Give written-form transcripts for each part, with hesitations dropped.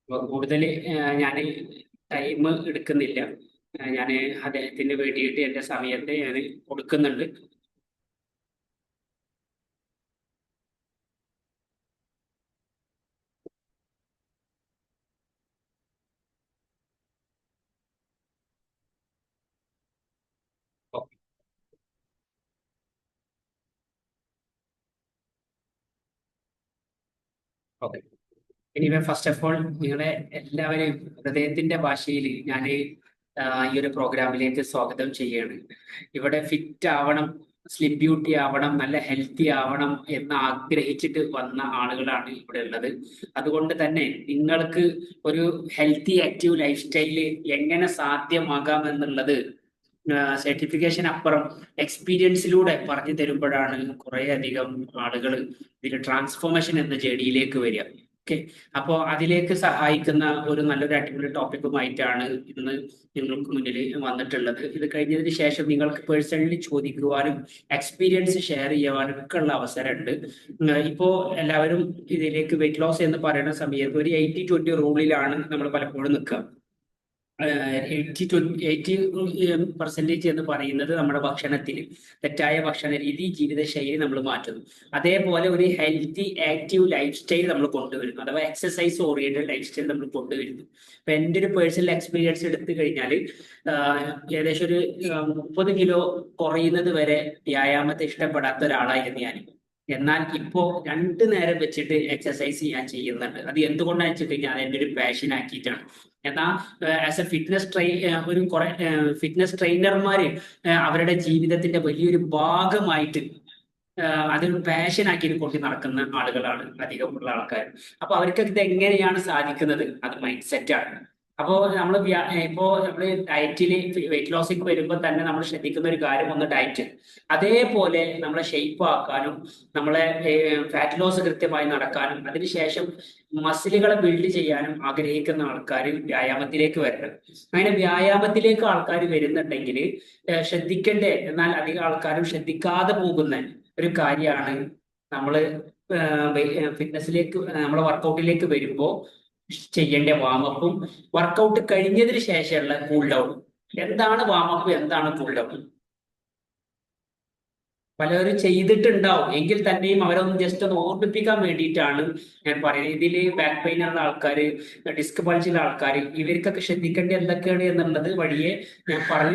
അപ്പൊ കൂടുതൽ ഞാൻ ടൈം എടുക്കുന്നില്ല. ഞാൻ അദ്ദേഹത്തിന് വേണ്ടിയിട്ട് എൻ്റെ സമയത്തെ ഞാൻ കൊടുക്കുന്നുണ്ട്. ഓക്കെ. ഇനി ഫസ്റ്റ് ഓഫ് ഓൾ നിങ്ങളെ എല്ലാവരെയും ഹൃദയത്തിന്റെ ഭാഷയിൽ ഞാൻ ഈ ഒരു പ്രോഗ്രാമിലേക്ക് സ്വാഗതം ചെയ്യാണ്. ഇവിടെ ഫിറ്റ് ആവണം, സ്ലിം ബ്യൂട്ടി ആവണം, നല്ല ഹെൽത്തി ആവണം എന്ന് ആഗ്രഹിച്ചിട്ട് വന്ന ആളുകളാണ് ഇവിടെ ഉള്ളത്. അതുകൊണ്ട് തന്നെ നിങ്ങൾക്ക് ഒരു ഹെൽത്തി ആക്റ്റീവ് ലൈഫ് സ്റ്റൈല് എങ്ങനെ സാധ്യമാകാം എന്നുള്ളത് സർട്ടിഫിക്കേഷൻ അപ്പുറം എക്സ്പീരിയൻസിലൂടെ പറഞ്ഞു തരുമ്പോഴാണ് കുറെ അധികം ആളുകൾ ഇതിൽ ട്രാൻസ്ഫോർമേഷൻ എന്ന ജേണിയിലേക്ക് വരിക. ഓക്കെ. അപ്പോൾ അതിലേക്ക് സഹായിക്കുന്ന ഒരു നല്ലൊരു അടിപൊളി ടോപ്പിക്കുമായിട്ടാണ് ഇന്ന് നിങ്ങൾക്ക് മുന്നിൽ വന്നിട്ടുള്ളത്. ഇത് കഴിഞ്ഞതിന് ശേഷം നിങ്ങൾക്ക് പേഴ്സണലി ചോദിക്കുവാനും എക്സ്പീരിയൻസ് ഷെയർ ചെയ്യുവാനും ഒക്കെ ഉള്ള അവസരമുണ്ട്. ഇപ്പോ എല്ലാവരും ഇതിലേക്ക് വെയിറ്റ് ലോസ് എന്ന് പറയുന്ന സമയത്ത് ഒരു 80-20 റൂളിലാണ് നമ്മൾ പലപ്പോഴും നിൽക്കുക. 80% എന്ന് പറയുന്നത് നമ്മുടെ ഭക്ഷണത്തിൽ തെറ്റായ ഭക്ഷണ രീതി, ജീവിതശൈലി നമ്മൾ മാറ്റുന്നു. അതേപോലെ ഒരു ഹെൽത്തി ആക്റ്റീവ് ലൈഫ് സ്റ്റൈൽ നമ്മൾ കൊണ്ടുവരുന്നു, അഥവാ എക്സസൈസ് ഓറിയന്റഡ് ലൈഫ് സ്റ്റൈൽ നമ്മൾ കൊണ്ടുവരുന്നു. അപ്പൊ എൻ്റെ ഒരു പേഴ്സണൽ എക്സ്പീരിയൻസ് എടുത്തു കഴിഞ്ഞാൽ ഏകദേശം ഒരു 30 കിലോ കുറയുന്നത് വരെ വ്യായാമത്തെ ഇഷ്ടപ്പെടാത്ത ഒരാളായിരുന്നു ഞാൻ. എന്നാൽ ഇപ്പോ 2 നേരം വെച്ചിട്ട് എക്സസൈസ് ഞാൻ ചെയ്യുന്നുണ്ട്. അത് എന്തുകൊണ്ടാണെന്ന് വെച്ച് കഴിഞ്ഞാൽ അത് എൻ്റെ ഒരു പാഷൻ ആക്കിയിട്ടാണ്. എന്നാൽ ആസ് എ ഒരു കുറെ ഫിറ്റ്നസ് ട്രെയിനർമാര് അവരുടെ ജീവിതത്തിന്റെ വലിയൊരു ഭാഗമായിട്ട് അതൊരു പാഷൻ ആക്കി കൊണ്ട് നടക്കുന്ന ആളുകളാണ് അധികമുള്ള ആൾക്കാർ. അപ്പൊ അവർക്ക് ഇത് എങ്ങനെയാണ് സാധിക്കുന്നത്? അത് മൈൻഡ് സെറ്റ് ആണ്. അപ്പോൾ നമ്മൾ ഡയറ്റില് വെയിറ്റ് ലോസിക്ക് വരുമ്പോൾ തന്നെ നമ്മൾ ശ്രദ്ധിക്കുന്ന ഒരു കാര്യം ഒന്ന് ഡയറ്റ്. അതേപോലെ നമ്മളെ ഷേപ്പ് ആക്കാനും നമ്മളെ ഫാറ്റ് ലോസ് കൃത്യമായി നടക്കാനും അതിനുശേഷം മസിലുകളെ ബിൽഡ് ചെയ്യാനും ആഗ്രഹിക്കുന്ന ആൾക്കാർ വ്യായാമത്തിലേക്ക് വരണം. അങ്ങനെ വ്യായാമത്തിലേക്ക് ആൾക്കാർ വരുന്നുണ്ടെങ്കിൽ ശ്രദ്ധിക്കേണ്ടേ, എന്നാൽ അധികം ആൾക്കാരും ശ്രദ്ധിക്കാതെ പോകുന്ന ഒരു കാര്യമാണ് നമ്മൾ ഫിറ്റ്നസ്സിലേക്ക് നമ്മളെ വർക്കൗട്ടിലേക്ക് വരുമ്പോൾ ചെയ്യേണ്ട വാമപ്പും വർക്കൗട്ട് കഴിഞ്ഞതിന് ശേഷമുള്ള കൂൾ ഡൗണും. എന്താണ് വാമപ്പ്, എന്താണ് കൂൾ ഡൗൺ? പലരും ചെയ്തിട്ടുണ്ടാവും, എങ്കിൽ തന്നെയും അവരൊന്ന് ജസ്റ്റ് ഒന്ന് ഓർമ്മിപ്പിക്കാൻ വേണ്ടിയിട്ടാണ് ഞാൻ പറയുന്നത്. ഇതിൽ ബാക്ക് പെയിൻ ഉള്ള ആൾക്കാർ, ഡിസ്ക് പൾച്ചുള്ള ആൾക്കാർ, ഇവർക്കൊക്കെ ശ്രദ്ധിക്കേണ്ട എന്തൊക്കെയാണ് എന്നുള്ളത് വഴിയെ ഞാൻ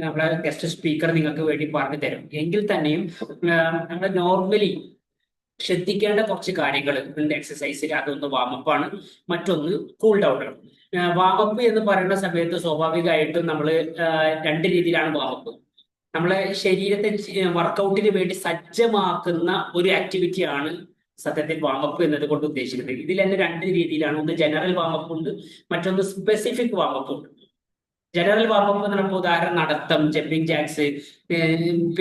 നമ്മളെ ഗസ്റ്റ് സ്പീക്കർ നിങ്ങൾക്ക് വേണ്ടി പറഞ്ഞു തരും. എങ്കിൽ തന്നെയും നമ്മൾ നോർമലി ശ്രദ്ധിക്കേണ്ട കുറച്ച് കാര്യങ്ങൾ ഉണ്ട് എക്സസൈസിൽ. അതൊന്ന് വാമപ്പാണ്, മറ്റൊന്ന് കൂൾ ഡൗൺ ആണ്. വാമപ്പ് എന്ന് പറയുന്ന സമയത്ത് സ്വാഭാവികമായിട്ടും നമ്മൾ 2 രീതിയിലാണ് വാമപ്പ്. നമ്മളെ ശരീരത്തെ വർക്കൗട്ടിന് വേണ്ടി സജ്ജമാക്കുന്ന ഒരു ആക്ടിവിറ്റിയാണ് സത്യത്തിൽ വാമപ്പ് എന്നത് കൊണ്ട് ഉദ്ദേശിക്കുന്നത്. ഇതിൽ തന്നെ 2 രീതിയിലാണ്. ഒന്ന് ജനറൽ വാമപ്പ് ഉണ്ട്, മറ്റൊന്ന് സ്പെസിഫിക് വാമപ്പ് ഉണ്ട്. ജനറൽ വാമപ്പ് എന്ന് പറയുമ്പോൾ ഉദാഹരണം നടത്തം, ജമ്പിങ് ജാക്സ്,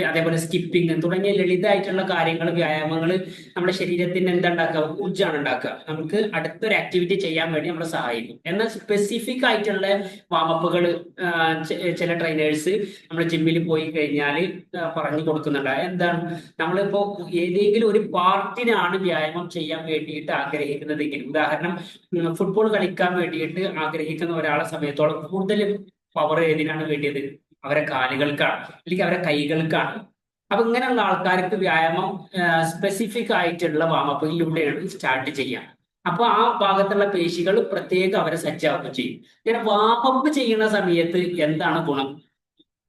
അതേപോലെ സ്കിപ്പിംഗ് തുടങ്ങിയ ലളിതമായിട്ടുള്ള കാര്യങ്ങൾ, വ്യായാമങ്ങൾ നമ്മുടെ ശരീരത്തിന് എന്താ ഉണ്ടാക്കുക? ഊർജ്ജമാണ് ഉണ്ടാക്കുക. നമുക്ക് അടുത്തൊരു ആക്ടിവിറ്റി ചെയ്യാൻ വേണ്ടി നമ്മളെ സഹായിക്കും. എന്നാൽ സ്പെസിഫിക് ആയിട്ടുള്ള വാമപ്പുകൾ ചില ട്രെയിനേഴ്സ് നമ്മൾ ജിമ്മിൽ പോയി കഴിഞ്ഞാൽ പറഞ്ഞു കൊടുക്കുന്നുണ്ട്. എന്താണ്? നമ്മളിപ്പോ ഏതെങ്കിലും ഒരു പാർട്ടിനാണ് വ്യായാമം ചെയ്യാൻ വേണ്ടിയിട്ട് ആഗ്രഹിക്കുന്നതെങ്കിൽ, ഉദാഹരണം ഫുട്ബോൾ കളിക്കാൻ വേണ്ടിയിട്ട് ആഗ്രഹിക്കുന്ന ഒരാളെ സമയത്തോളം കൂടുതലും പവർ ഏതിനാണ് വേണ്ടിയത്? അവരെ കാലുകൾക്കാണ്, അല്ലെങ്കിൽ അവരെ കൈകൾക്കാണ്. അപ്പൊ ഇങ്ങനെയുള്ള ആൾക്കാർക്ക് വ്യായാമം സ്പെസിഫിക് ആയിട്ടുള്ള വാമപ്പിലൂടെയാണ് സ്റ്റാർട്ട് ചെയ്യാം. അപ്പൊ ആ ഭാഗത്തുള്ള പേശികൾ പ്രത്യേകം അവരെ സജ്ജാവുകയും ചെയ്യും. ഇങ്ങനെ വാമപ്പ് ചെയ്യുന്ന സമയത്ത് എന്താണ് ഗുണം?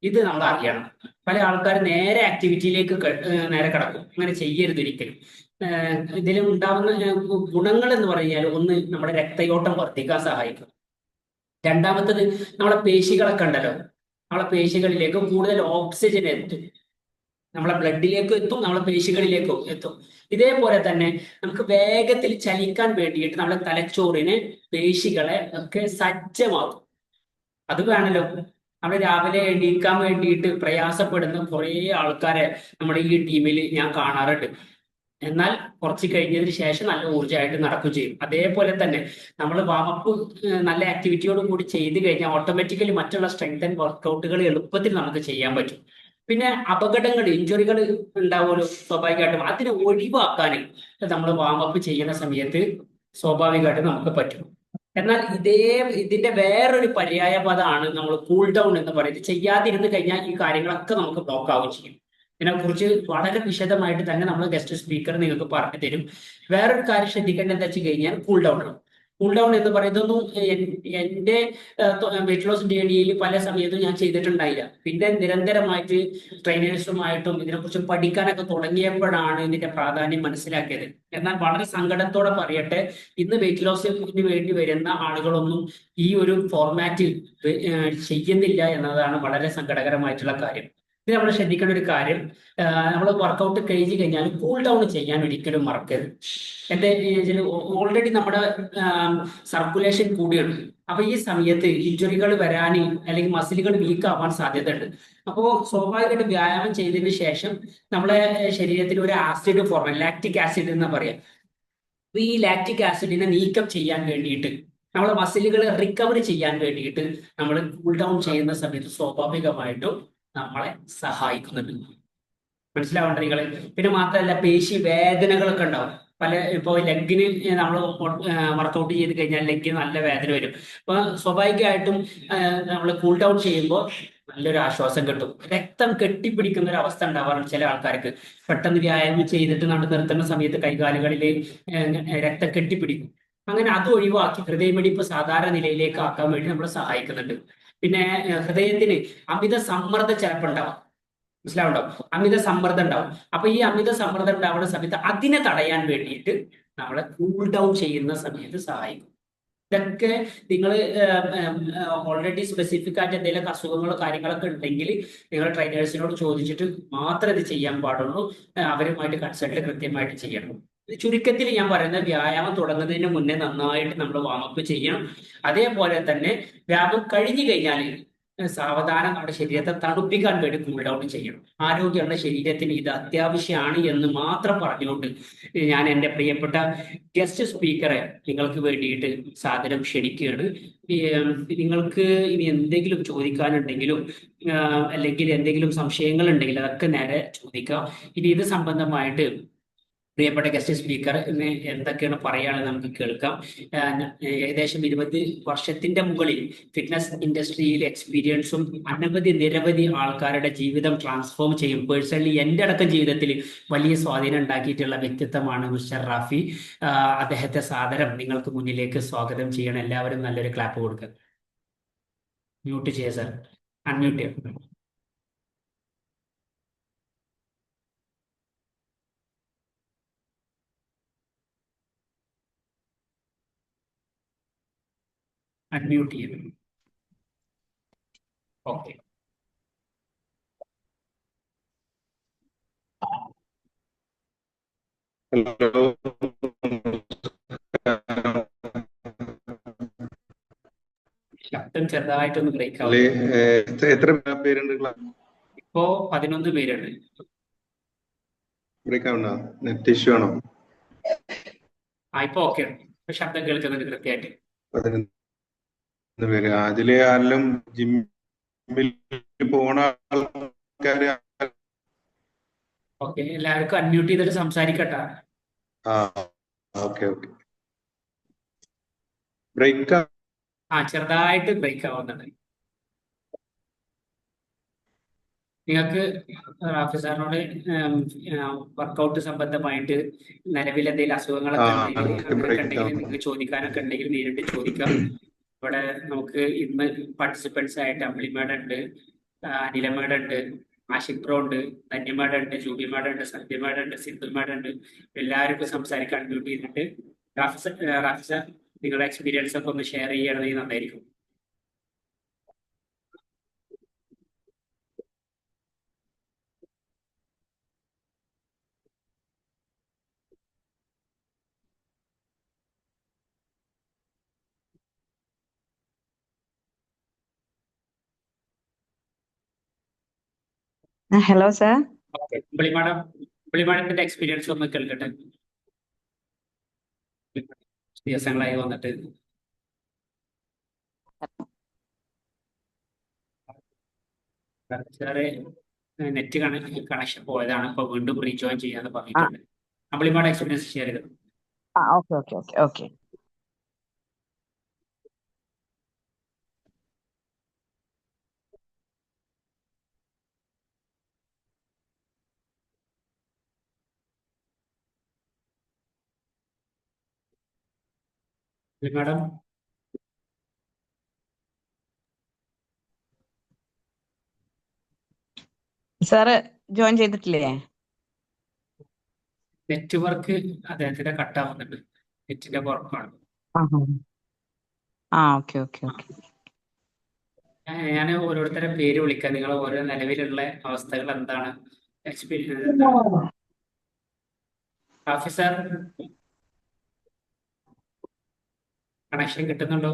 ഇത് നമ്മൾ അറിയണം. പല ആൾക്കാർ നേരെ ആക്ടിവിറ്റിയിലേക്ക് നേരെ കിടക്കും. അങ്ങനെ ചെയ്യരുത് ഒരിക്കലും. ഇതിൽ ഉണ്ടാവുന്ന ഗുണങ്ങൾ എന്ന് പറഞ്ഞാൽ, ഒന്ന് നമ്മുടെ രക്തയോട്ടം വർദ്ധിക്കാൻ സഹായിക്കും. രണ്ടാമത്തത് നമ്മളെ പേശികളൊക്കെ ഉണ്ടല്ലോ, നമ്മളെ പേശികളിലേക്ക് കൂടുതൽ ഓക്സിജൻ എത്തും, നമ്മളെ ബ്ലഡിലേക്കും എത്തും, നമ്മളെ പേശികളിലേക്കും എത്തും. ഇതേപോലെ തന്നെ നമുക്ക് വേഗത്തിൽ ചലിക്കാൻ വേണ്ടിയിട്ട് നമ്മളെ തലച്ചോറിനെ, പേശികളെ ഒക്കെ സജ്ജമാക്കും. അത് വേണമല്ലോ. നമ്മൾ രാവിലെ എണീക്കാൻ വേണ്ടിയിട്ട് പ്രയാസപ്പെടുന്ന കുറേ ആൾക്കാരെ നമ്മുടെ ഈ ടീമിൽ ഞാൻ കാണാറുണ്ട്. എന്നാൽ കുറച്ച് കഴിഞ്ഞതിന് ശേഷം നല്ല ഊർജ്ജമായിട്ട് നടക്കുകയും ചെയ്യും. അതേപോലെ തന്നെ നമ്മൾ വാമപ്പ് നല്ല ആക്ടിവിറ്റിയോട് കൂടി ചെയ്ത് കഴിഞ്ഞാൽ ഓട്ടോമാറ്റിക്കലി മറ്റുള്ള സ്ട്രെങ്ത് ആൻഡ് വർക്കൗട്ടുകൾ എളുപ്പത്തിൽ നമുക്ക് ചെയ്യാൻ പറ്റും. പിന്നെ അപകടങ്ങൾ, ഇഞ്ചുറികൾ ഉണ്ടാവുമല്ലോ സ്വാഭാവികമായിട്ടും. അതിനെ ഒഴിവാക്കാൻ നമ്മൾ വാമപ്പ് ചെയ്യുന്ന സമയത്ത് സ്വാഭാവികമായിട്ടും നമുക്ക് പറ്റും. എന്നാൽ ഇതിന്റെ വേറൊരു പര്യായ പദമാണ് നമ്മൾ കൂൾ ഡൗൺ എന്ന് പറയുന്നത്. ചെയ്യാതിരുന്ന് കഴിഞ്ഞാൽ ഈ കാര്യങ്ങളൊക്കെ നമുക്ക് ബ്ലോക്ക് ആവുകയും ചെയ്യും. ഇതിനെക്കുറിച്ച് വളരെ വിശദമായിട്ട് തന്നെ നമ്മൾ ഗസ്റ്റ് സ്പീക്കർ നിങ്ങൾക്ക് പറഞ്ഞു തരും. വേറൊരു കാര്യം ശ്രദ്ധിക്കേണ്ടത് എന്താ വെച്ച് കഴിഞ്ഞാൽ കൂൾ ഡൗൺ ആണ്. കൂൾ ഡൗൺ എന്ന് പറയുന്നതൊന്നും എന്റെ വെയിറ്റ് ലോസ് ജേണിയിൽ പല സമയത്തും ഞാൻ ചെയ്തിട്ടുണ്ടായില്ല. പിന്നെ നിരന്തരമായിട്ട് ട്രെയിനേഴ്സുമായിട്ടും ഇതിനെക്കുറിച്ച് പഠിക്കാനൊക്കെ തുടങ്ങിയപ്പോഴാണ് ഇതിന്റെ പ്രാധാന്യം മനസ്സിലാക്കിയത്. എന്നാൽ വളരെ സങ്കടത്തോടെ പറയട്ടെ, ഇന്ന് വെയിറ്റ് ലോസിന് വേണ്ടി വരുന്ന ആളുകളൊന്നും ഈ ഒരു ഫോർമാറ്റിൽ ചെയ്യുന്നില്ല എന്നതാണ് വളരെ സങ്കടകരമായിട്ടുള്ള കാര്യം. ഇത് നമ്മൾ ശ്രദ്ധിക്കേണ്ട ഒരു കാര്യം, നമ്മൾ വർക്കൗട്ട് കഴിഞ്ഞ് കഴിഞ്ഞാൽ കൂൾ ഡൗൺ ചെയ്യാൻ ഒരിക്കലും മറക്കരുത്. എന്താ ഓൾറെഡി നമ്മുടെ സർക്കുലേഷൻ കൂടിയുണ്ട്. അപ്പൊ ഈ സമയത്ത് ഇഞ്ചുറികൾ വരാൻ അല്ലെങ്കിൽ മസിലുകൾ വീക്ക് ആവാൻ സാധ്യതയുണ്ട്. അപ്പോൾ സ്വാഭാവികമായിട്ട് വ്യായാമം ചെയ്തതിന് ശേഷം നമ്മളെ ശരീരത്തിൽ ഒരു ആസിഡ് ഫോർമ, ലാക്റ്റിക് ആസിഡ് എന്ന് പറയാം. അപ്പൊ ഈ ലാക്റ്റിക് ആസിഡിനെ നീക്കം ചെയ്യാൻ വേണ്ടിയിട്ട്, നമ്മളെ മസിലുകൾ റിക്കവർ ചെയ്യാൻ വേണ്ടിയിട്ട് നമ്മൾ കൂൾ ഡൗൺ ചെയ്യുന്ന സമയത്ത് സ്വാഭാവികമായിട്ടും നമ്മളെ സഹായിക്കുന്നുണ്ട്. മനസ്സിലാവേണ്ട നിങ്ങള്. പിന്നെ മാത്രമല്ല, പേശി വേദനകളൊക്കെ ഉണ്ടാവും. ഇപ്പൊ ലെഗിന് നമ്മൾ വർക്കൗട്ട് ചെയ്ത് കഴിഞ്ഞാൽ ലെഗിന് നല്ല വേദന വരും. അപ്പൊ സ്വാഭാവികമായിട്ടും നമ്മൾ കൂൾ ഡൗൺ ചെയ്യുമ്പോൾ നല്ലൊരു ആശ്വാസം കിട്ടും. രക്തം കെട്ടിപ്പിടിക്കുന്ന ഒരു അവസ്ഥ ഉണ്ടാവാറുണ്ട് ചില ആൾക്കാർക്ക്. പെട്ടെന്ന് വ്യായാമം ചെയ്തിട്ട് നമ്മൾ നിർത്തുന്ന സമയത്ത് കൈകാലുകളിൽ രക്തം കെട്ടിപ്പിടിക്കും. അങ്ങനെ അത് ഒഴിവാക്കി ഹൃദയമിടിപ്പ് സാധാരണ നിലയിലേക്ക് ആക്കാൻ വേണ്ടി നമ്മളെ സഹായിക്കുന്നുണ്ട്. പിന്നെ ഹൃദയത്തിന് അമിത സമ്മർദ്ദം ചിലപ്പോൾ ഉണ്ടാവും. മനസ്സിലാവുണ്ടോ? അമിത സമ്മർദ്ദം ഉണ്ടാവും. അപ്പൊ ഈ അമിത സമ്മർദ്ദം ഉണ്ടാവുന്ന സമയത്ത് അതിനെ തടയാൻ വേണ്ടിയിട്ട് നമ്മളെ കൂൾ ഡൗൺ ചെയ്യുന്ന സമയത്ത് സഹായിക്കും. ഇതൊക്കെ നിങ്ങൾ ഓൾറെഡി സ്പെസിഫിക് ആയിട്ട് എന്തെങ്കിലും അസുഖങ്ങളോ കാര്യങ്ങളൊക്കെ ഉണ്ടെങ്കിൽ നിങ്ങൾ ട്രെയിനേഴ്സിനോട് ചോദിച്ചിട്ട് മാത്രമേ ഇത് ചെയ്യാൻ പാടുള്ളൂ. അവരുമായിട്ട് കൺസൾട്ട് കൃത്യമായിട്ട് ചെയ്യണം. ചുരുക്കത്തിൽ ഞാൻ പറയുന്നത്, വ്യായാമം തുടങ്ങുന്നതിന് മുന്നേ നന്നായിട്ട് നമ്മൾ വാമപ്പ് ചെയ്യണം. അതേപോലെ തന്നെ വ്യായാമം കഴിഞ്ഞു കഴിഞ്ഞാൽ സാവധാനം നമ്മുടെ ശരീരത്തെ തണുപ്പിക്കാൻ വേണ്ടി കൂൾ ഡൗൺ ചെയ്യണം. ആരോഗ്യമുള്ള ശരീരത്തിന് ഇത് അത്യാവശ്യമാണ് എന്ന് മാത്രം പറഞ്ഞുകൊണ്ട് ഞാൻ എൻ്റെ പ്രിയപ്പെട്ട ഗസ്റ്റ് സ്പീക്കറെ നിങ്ങൾക്ക് വേണ്ടിയിട്ട് സാദരം ക്ഷണിക്കുകയാണ്. നിങ്ങൾക്ക് ഇനി എന്തെങ്കിലും ചോദിക്കാനുണ്ടെങ്കിലും അല്ലെങ്കിൽ എന്തെങ്കിലും സംശയങ്ങൾ ഉണ്ടെങ്കിൽ അതൊക്കെ നേരെ ചോദിക്കാം. ഇനി ഇത് സംബന്ധമായിട്ട് പ്രിയപ്പെട്ട ഗസ്റ്റ് സ്പീക്കർ ഇന്ന് എന്തൊക്കെയാണ് പറയാനുള്ളത് നമുക്ക് കേൾക്കാം. ഏകദേശം 20 വർഷത്തിന്റെ മുകളിൽ ഫിറ്റ്നസ് ഇൻഡസ്ട്രിയിൽ എക്സ്പീരിയൻസും നിരവധി ആൾക്കാരുടെ ജീവിതം ട്രാൻസ്ഫോം ചെയ്യും. പേഴ്സണലി എൻ്റെ അടക്കം ജീവിതത്തിൽ വലിയ സ്വാധീനം ഉണ്ടാക്കിയിട്ടുള്ള വ്യക്തിത്വമാണ് മിസ്റ്റർ റാഫി. അദ്ദേഹത്തെ സാദരം നിങ്ങൾക്ക് മുന്നിലേക്ക് സ്വാഗതം ചെയ്യണം. എല്ലാവരും നല്ലൊരു ക്ലാപ്പ് കൊടുക്കുക. മ്യൂട്ട് ചെയ്യുക സർ, അൺമ്യൂട്ട് ചെയ്യുക. അൺമ്യൂട്ട് ചെയ്യും. ഓക്കെ. ഹലോ. ശബ്ദം ചെറുതായിട്ടൊന്ന് ബ്രേക്ക് അല്ലേ, ആവുന്നു. എത്ര പേരുണ്ട് ഇപ്പോ 11 പേരുണ്ട്. ബ്രേക്ക് ആവണ്ട? നെറ്റ് ഇഷ്യൂ ആണോ? ഇപ്പൊ ഓക്കെ ആണ്. ഇപ്പൊ ശബ്ദം കേൾക്കുന്നുണ്ട് കൃത്യമായിട്ട്. 11 പേര്. അതില് ആരെങ്കിലും ജിമ്മിൽ പോണ ആൾക്കാര്? ഓക്കെ, എല്ലാവർക്കും അൺമ്യൂട്ട് ചെയ്തിട്ട് സംസാരിക്കട്ടെ. ആ, ഓക്കെ ഓക്കെ. ബ്രേക്ക് ചെറുതായിട്ട് ബ്രേക്ക് ആവുന്നുണ്ട്. നിങ്ങൾക്ക് റാഫി സാറിനോട് വർക്കൗട്ട് സംബന്ധമായിട്ട് നിലവിൽ എന്തെങ്കിലും അസുഖങ്ങളൊക്കെ ഉണ്ടെങ്കിൽ അങ്ങനെയൊക്കെ ഉണ്ടെങ്കിൽ നിങ്ങൾക്ക് ചോദിക്കാനൊക്കെ ഉണ്ടെങ്കിൽ നേരിട്ട് ചോദിക്കാം. ഇവിടെ നമുക്ക് ഇന്ന് പാർട്ടിസിപ്പൻസ് ആയിട്ട് അമ്പിളിമേഡ ഉണ്ട്, അനിലമേഡ ഉണ്ട്, ആഷിക് ബ്രോ ഉണ്ട്, ധന്യമേഡ ഉണ്ട്, ജൂബിമേഡ ഉണ്ട്, സന്ധ്യമേഡ ഉണ്ട്, സിന്ധുമേഡ ഉണ്ട്. എല്ലാവർക്കും സംസാരിക്കാൻ മ്യൂട്ട് ചെയ്തിട്ട് റാഫി സാർ നിങ്ങളുടെ എക്സ്പീരിയൻസ് ഒക്കെ ഒന്ന് ഷെയർ ചെയ്യണമെങ്കിൽ നന്നായിരിക്കും. Hello sir. പുള്ളിമാടത്തിന്റെ എക്സ്പീരിയൻസ് ഒന്ന് കേൾക്കട്ടെ. ദിവസങ്ങളായി വന്നിട്ട് സാറ് നെറ്റ് കണക്ഷൻ പോയതാണ്. ഇപ്പൊ വീണ്ടും റീജോയിൻ ചെയ്യാന്ന് പറഞ്ഞിട്ടുണ്ട്. പുള്ളിമാടെ എക്സ്പീരിയൻസ് ഷെയർ ചെയ്തു. Okay okay okay okay. Madam sir join ചെയ്തിട്ടില്ലേ? നെറ്റ്വർക്ക് അദ്ദേഹത്തിന്റെ കട്ടാവുന്നുണ്ട്. നെറ്റിന്റെ കുഴപ്പമാണ്. Okay okay okay. ഞാൻ ഓരോരുത്തരെ പേര് വിളിക്കാം. നിങ്ങൾ ഓരോ നിലവിലുള്ള അവസ്ഥകൾ എന്താണ്, എക്സ്പീരിയൻസ് എന്താണ്? ഹാഫിസ് സാർ, കണക്ഷൻ കിട്ടുന്നുണ്ടോ?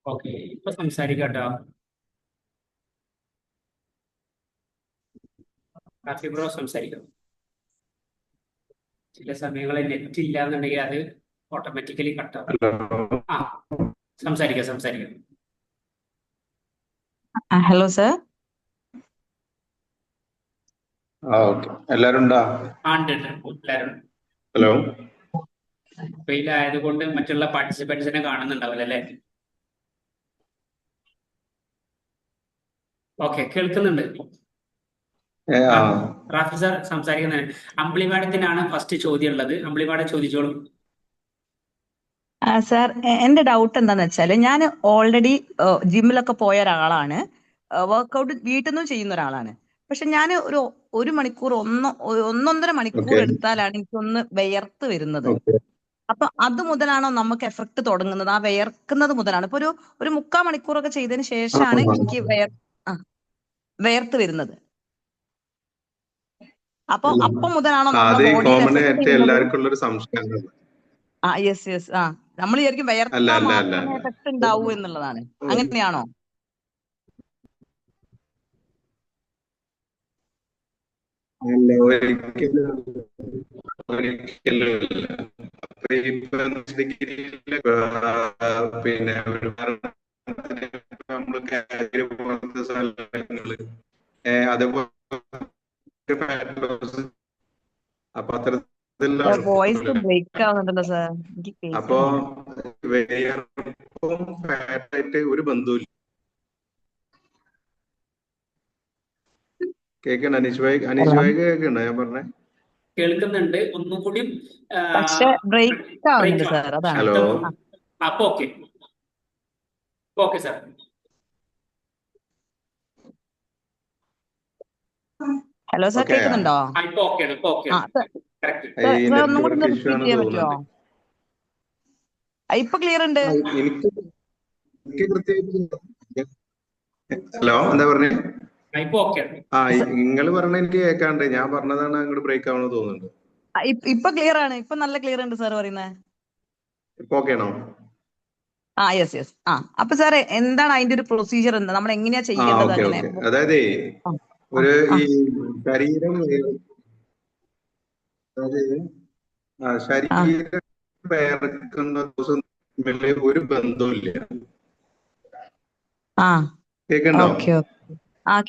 ഓക്കെ, ഇപ്പൊ സംസാരിക്കാം കേട്ടോ. ഹാഫി ബ്രോ സംസാരിക്കാം. ചില സമയങ്ങളിൽ നെറ്റ് ഇല്ല എന്നുണ്ടെങ്കിൽ അത് ഓട്ടോമാറ്റിക്കലി കട്ടാവും. ഹലോ. ആ, സംസാരിക്കാം സംസാരിക്കാം. Hello sir. ഓക്കെ, എല്ലാരും ഉണ്ടാ? ഉണ്ട് എല്ലാവരും. ഹലോ. വെയിലായതുകൊണ്ട് മറ്റുള്ള പാർട്ടിസിപ്പൻസിനെ കാണുന്നുണ്ടാവില്ല അല്ലേ? ഓക്കെ, കേൾക്കുന്നുണ്ട്. റാഫി സാർ സംസാരിക്കുന്നതിന് അമ്പിളി മാഡത്തിനാണ് ഫസ്റ്റ് ചോദ്യം ഉള്ളത്. അമ്പിളി മാഡം ചോദിച്ചോളൂ. സാർ, എന്റെ ഡൗട്ട് എന്താന്ന് വെച്ചാല്, ഞാൻ ഓൾറെഡി ജിമ്മിലൊക്കെ പോയ ഒരാളാണ്, വർക്ക്ഔട്ട് വീട്ടിൽ നിന്നും ചെയ്യുന്ന ഒരാളാണ്. പക്ഷെ ഞാൻ ഒരു മണിക്കൂർ ഒന്നൊന്നര മണിക്കൂർ എടുത്താലാണ് എനിക്കൊന്ന് വിയർത്ത് വരുന്നത്. അപ്പൊ അത് മുതലാണോ നമുക്ക് എഫക്ട് തുടങ്ങുന്നത്? ആ വിയർക്കുന്നത് മുതലാണ്. ഇപ്പൊ ഒരു 3/4 മണിക്കൂറൊക്കെ ചെയ്തതിന് ശേഷമാണ് എനിക്ക് വിയർത്ത് വരുന്നത്. അപ്പം മുതലാണോ നമ്മുടെ ബോഡിയിൽ എല്ലാവർക്കും ഉള്ളൊരു സംശയമാണ്. Yes yes. നമ്മൾ വിചാരിക്കും വിയർത്താൽ മാത്രമേ എഫക്ട് ഉണ്ടാവൂ എന്നുള്ളതാണ്. അങ്ങനെയാണോ? അല്ല, ഒരിക്കലും ഒരിക്കലുമില്ല. അപ്പൊ ഇപ്പൊ പിന്നെ നമ്മള് കാര്യം പോലത്തെ സ്ഥലങ്ങള് അതേപോലെ അപ്പൊ അത്തരത്തിലുള്ള വോയിസ് ബ്രേക്ക് ആവുന്നുണ്ടല്ലോ സാർ, എനിക്ക് അപ്പൊ വേർപ്പും ഫാറ്റായിട്ട് ഒരു ബന്ധവുമില്ല. കേക്കണ്ട അനീഷ് ഭായി കേക്കണ്ട ഞാൻ പറഞ്ഞേ? കേൾക്കുന്നുണ്ട്. ഒന്നും കൂടി പക്ഷെ ബ്രേക്ക് ആവുന്നുണ്ട് സാർ, അതാണ്. ഹലോ. അപ്പൊ okay okay sir. Hello sir, കേൾക്കുന്നുണ്ടോ? ഇപ്പൊ ഓക്കെയാണ്. ഇപ്പൊ ഓക്കെയാണ്. സാർ ഒന്നും കൂടി റിപ്പീറ്റ് ചെയ്യാൻ പറ്റുമോ? ഇപ്പൊ ക്ലിയർ ഉണ്ട്. എനിക്ക് ഹലോ, എന്താ പറഞ്ഞേ? നിങ്ങൾ പറഞ്ഞ എനിക്ക് കേൾക്കാണ്ട്, ഞാൻ പറഞ്ഞതാണ് അങ്ങോട്ട് ബ്രേക്ക് ആവണമെന്ന് തോന്നുന്നുണ്ട്. ഇപ്പൊ ക്ലിയർ ആണ്. ഇപ്പൊ നല്ല ക്ലിയർ ഉണ്ട് സാർ പറയുന്നത്. ഇപ്പൊ ഓക്കെയാണോ? Yes yes. അപ്പൊ സാറേ, എന്താണ് അതിന്റെ ഒരു പ്രൊസീജിയർ? എന്താ, നമ്മൾ എങ്ങനെയാ ചെയ്യേണ്ടത്? അങ്ങനെ അതായത് ഒരു ഈ ശരീരം വേർക്കുന്ന ദിവസം ഒരു ബന്ധവുമില്ല. കേക്കണ്ടോ?